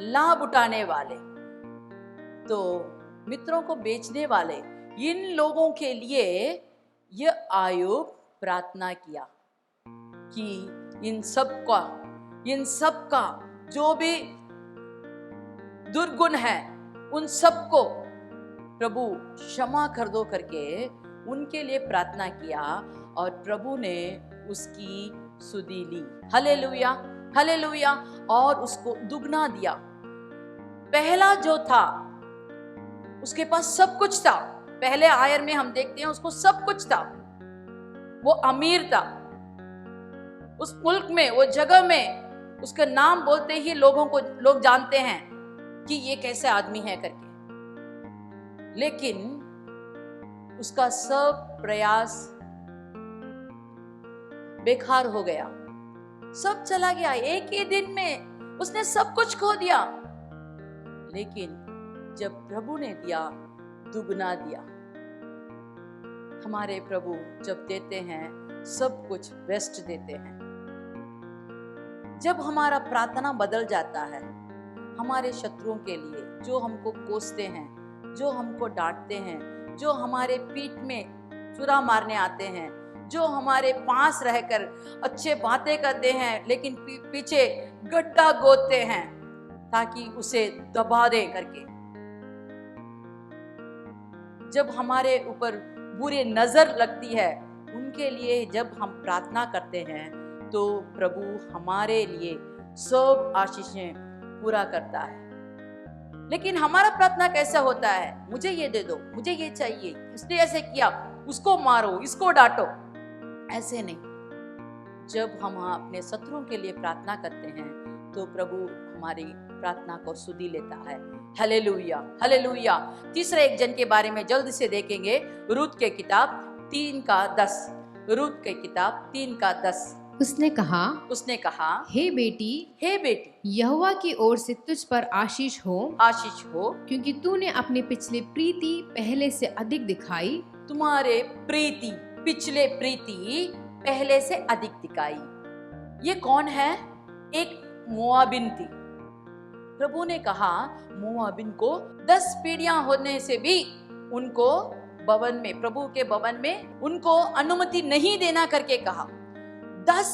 लाभ उठाने वाले। तो मित्रों को बेचने वाले इन लोगों के लिए ये आयुब प्रार्थना किया कि इन सब का जो भी दुर्गुण है उन सबको प्रभु क्षमा कर दो करके उनके लिए प्रार्थना किया, और प्रभु ने उसकी सुधि ली। Hallelujah, hallelujah. और उसको दुगना दिया। पहला जो था उसके पास सब कुछ था, पहले आयर में हम देखते हैं उसको सब कुछ था, वो अमीर था, उस मुल्क में, वो जगह में उसका नाम बोलते ही लोग जानते हैं कि ये कैसे आदमी है करके। लेकिन उसका सब प्रयास बेकार हो गया, सब चला गया। एक ही दिन में उसने सब कुछ खो दिया। लेकिन जब प्रभु ने दिया, दुगना दिया। हमारे प्रभु जब देते हैं सब कुछ बेस्ट देते हैं। जब हमारा प्रार्थना बदल जाता है, हमारे शत्रुओं के लिए जो हमको कोसते हैं, जो हमको डांटते हैं, जो हमारे पीठ में छुरा मारने आते हैं, जो हमारे पास रहकर अच्छे बातें करते हैं लेकिन पीछे गड्ढा गोदते हैं ताकि उसे दबा दें करके, जब हमारे ऊपर बुरी नजर लगती है, उनके लिए जब हम प्रार्थना करते हैं तो प्रभु हमारे लिए सब आशीषें पूरा करता है। लेकिन हमारा प्रार्थना कैसा होता है? मुझे ये दे दो, मुझे ये चाहिए, उसने ऐसे किया, उसको मारो, इसको डांटो। ऐसे नहीं। जब हम अपने शत्रुओं के लिए प्रार्थना करते हैं तो प्रभु हमारी प्रार्थना को सुधी लेता है। Hallelujah, hallelujah. तीसरे एक जन के बारे में जल्दी से देखेंगे, रूत के किताब 3:10। रूत के किताब 3:10। उसने कहा, हे बेटी, यहोवा की ओर से तुझ पर आशीष हो, क्योंकि तूने अपनी पिछली प्रीति पहले से अधिक दिखाई। तुम्हारे प्रीति, पिछले प्रीति पहले से अधिक दिखाई। ये कौन है? एक मोआबिन थी। प्रभु ने कहा मोआबिन को 10 पीढ़ियां होने से भी उनको भवन में, प्रभु के भवन में उनको अनुमति नहीं देना करके कहा। 10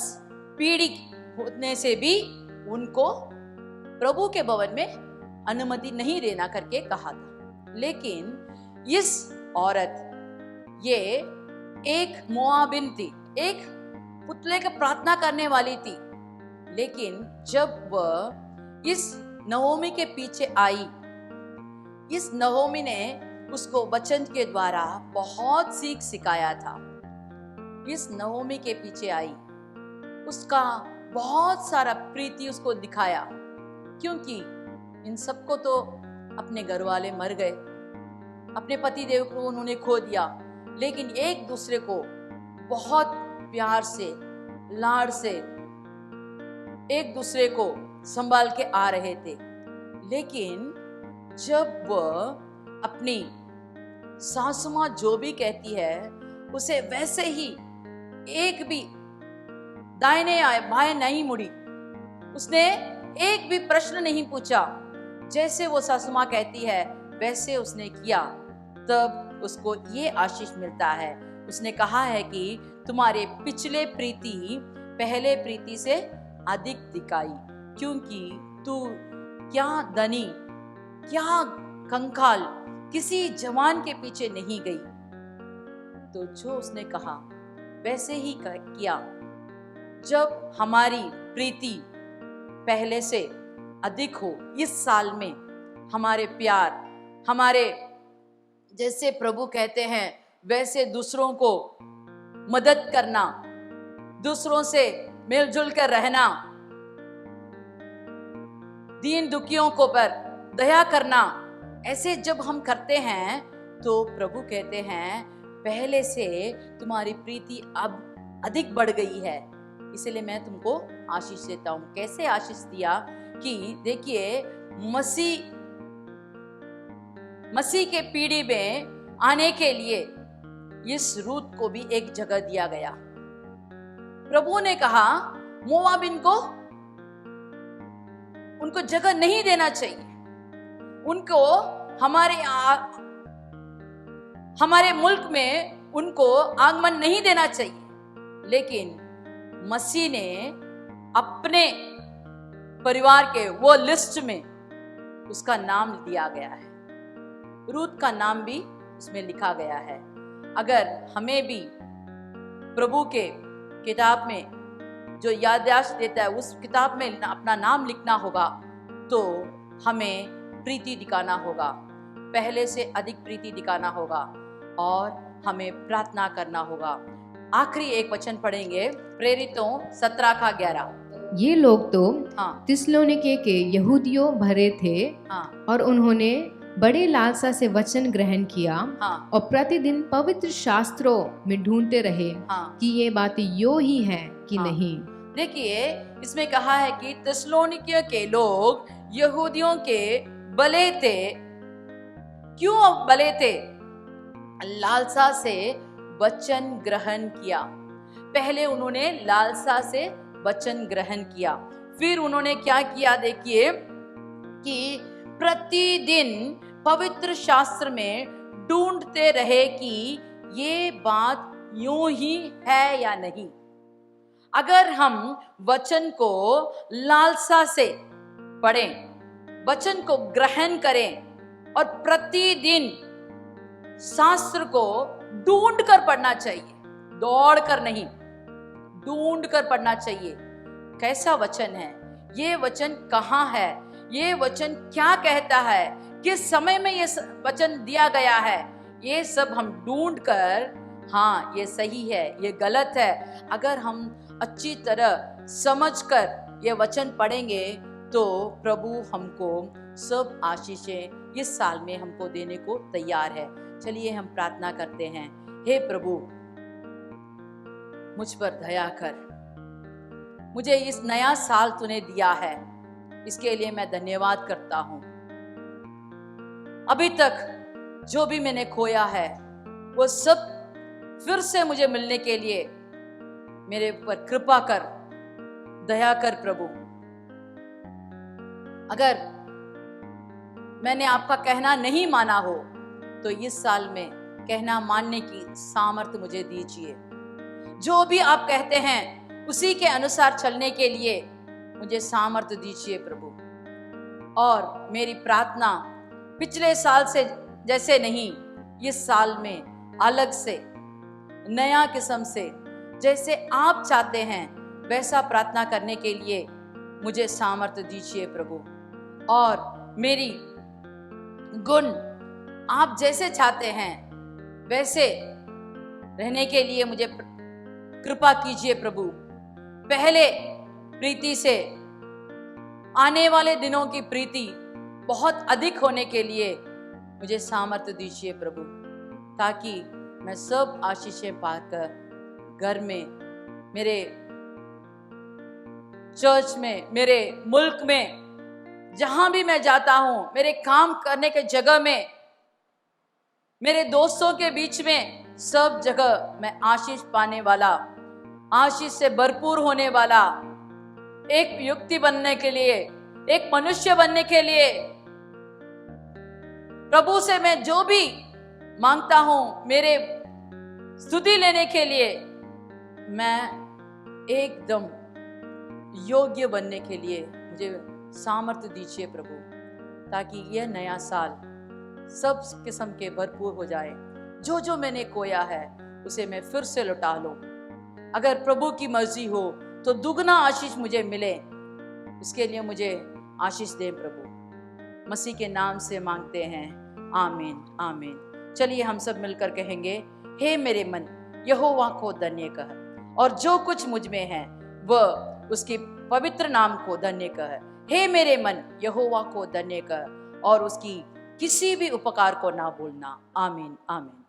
पीढ़ी होने से भी उनको प्रभु के भवन में अनुमति नहीं देना करके कहा था। लेकिन इस औरत, ये एक मोआबिन थी, एक पुतले का प्रार्थना करने वाली थी। लेकिन जब वह इस नहोमी के पीछे आई, इस नहोमी ने उसको वचन के द्वारा बहुत सीख सिखाया था। इस नहोमी के पीछे आई, उसका बहुत सारा प्रीति उसको दिखाया, क्योंकि इन सबको तो अपने घर वाले मर गए, अपने पति देव को उन्होंने खो दिया, लेकिन एक दूसरे को बहुत प्यार से, लाड़ से एक दूसरे को संभाल के आ रहे थे। लेकिन जब वह अपनी सासु मां जो भी कहती है उसे वैसे ही एक भी दाहिने बाएं नहीं मुड़ी, उसने एक भी प्रश्न नहीं पूछा, जैसे वो सासु मां कहती है वैसे उसने किया, तब उसको ये आशीष मिलता है। उसने कहा है कि तुम्हारे पिछले प्रीति पहले प्रीति से अधिक दिखाई, क्योंकि तू क्या धनी, क्या कंकाल किसी जवान के पीछे नहीं गई। तो जो उसने कहा वैसे ही किया। जब हमारी प्रीति पहले से अधिक हो, इस साल में हमारे प्यार, हमारे जैसे प्रभु कहते हैं वैसे दूसरों को मदद करना, दूसरों से मिलजुल कर रहना, दीन दुखियों को पर दया करना, ऐसे जब हम करते हैं तो प्रभु कहते हैं पहले से तुम्हारी प्रीति अब अधिक बढ़ गई है। इसलिए मैं तुमको आशीष देता हूं। कैसे आशीष दिया? कि देखिए, मसीह के पीढ़ी में आने के लिए इस रूत को भी एक जगह दिया गया। प्रभु ने कहा मोआबिन को उनको जगह नहीं देना चाहिए, उनको हमारे मुल्क में उनको आगमन नहीं देना चाहिए। लेकिन मसीह ने अपने परिवार के वो लिस्ट में उसका नाम दिया गया है, रूत का नाम भी उसमें लिखा गया है। अगर हमें भी प्रभु के किताब में जो याददाश्त देता है उस किताब में अपना नाम लिखना होगा, तो हमें प्रीति दिखाना होगा, पहले से अधिक प्रीति दिखाना होगा। और हमें प्रार्थना करना होगा। आखिरी एक वचन पढ़ेंगे, प्रेरितों 17 का 11। ये लोग तो हाँ थिस्सलुनीके के यहूदियों भरे थे हाँ और उन्होंने बड़े लालसा से वचन ग्रहण किया हाँ और प्रतिदिन पवित्र शास्त्रों में ढूंढते रहे हाँ। कि ये बातें यो ही है कि हाँ। नहीं। देखिए, इसमें कहा है कि थिस्सलुनीके के लोग यहूदियों के बले थे। क्यों बले थे? लालसा से वचन ग्रहण किया। पहले उन्होंने लालसा से वचन ग्रहण किया, फिर उन्होंने क्या किया? देखिए कि प्रतिदिन पवित्र शास्त्र में ढूंढते रहे कि ये बात यूं ही है या नहीं। अगर हम वचन को लालसा से पढ़ें, वचन को ग्रहण करें और प्रतिदिन शास्त्र को ढूंढ कर पढ़ना चाहिए, दौड़ कर नहीं, ढूंढ कर पढ़ना चाहिए। कैसा वचन है ये? वचन कहाँ है? ये वचन क्या कहता है? किस समय में ये वचन दिया गया है? ये सब हम ढूंढ कर, हाँ ये सही है, ये गलत है, अगर हम अच्छी तरह समझकर ये वचन पढ़ेंगे तो प्रभु हमको सब आशीषें इस साल में हमको देने को तैयार है। चलिए हम प्रार्थना करते हैं। हे प्रभु, मुझ पर दया कर, मुझे इस नया साल तूने दिया है, इसके लिए मैं धन्यवाद करता हूं। अभी तक जो भी मैंने खोया है वो सब फिर से मुझे मिलने के लिए मेरे ऊपर कृपा कर, दया कर प्रभु। अगर मैंने आपका कहना नहीं माना हो तो इस साल में कहना मानने की सामर्थ्य मुझे दीजिए। जो भी आप कहते हैं उसी के अनुसार चलने के लिए मुझे सामर्थ्य दीजिए प्रभु। और मेरी प्रार्थना पिछले साल से जैसे नहीं, इस साल में अलग से, नया किस्म से, जैसे आप चाहते हैं वैसा प्रार्थना करने के लिए मुझे सामर्थ्य दीजिए प्रभु। और मेरी गुण आप जैसे चाहते हैं वैसे रहने के लिए मुझे कृपा कीजिए प्रभु। पहले प्रीति से आने वाले दिनों की प्रीति बहुत अधिक होने के लिए मुझे सामर्थ्य दीजिए प्रभु, ताकि मैं सब आशीषें पाकर घर में, मेरे चर्च में, मेरे मुल्क में, जहां भी मैं जाता हूं, मेरे काम करने के जगह में, मेरे दोस्तों के बीच में, सब जगह मैं आशीष पाने वाला, आशीष से भरपूर होने वाला एक व्यक्ति बनने के लिए, एक मनुष्य बनने के लिए प्रभु से मैं जो भी मांगता हूं, मेरे स्तुति लेने के लिए मैं एकदम योग्य बनने के लिए मुझे सामर्थ्य दीजिए प्रभु, ताकि यह नया साल सब किस्म के भरपूर हो जाए। जो जो मैंने खोया है उसे मैं फिर से लौटा लूं। अगर प्रभु की मर्जी हो तो दुगना आशीष मुझे मिले, इसके लिए मुझे आशीष दे प्रभु। मसीह के नाम से मांगते हैं, आमीन आमीन। चलिए हम सब मिलकर कहेंगे, हे मेरे मन यहोवा को धन्य कह, और जो कुछ मुझ में है वह उसके पवित्र नाम को धन्य कह। हे मेरे मन यहोवा को धन्य कह और उसकी किसी भी उपकार को ना भूलना। आमीन आमीन।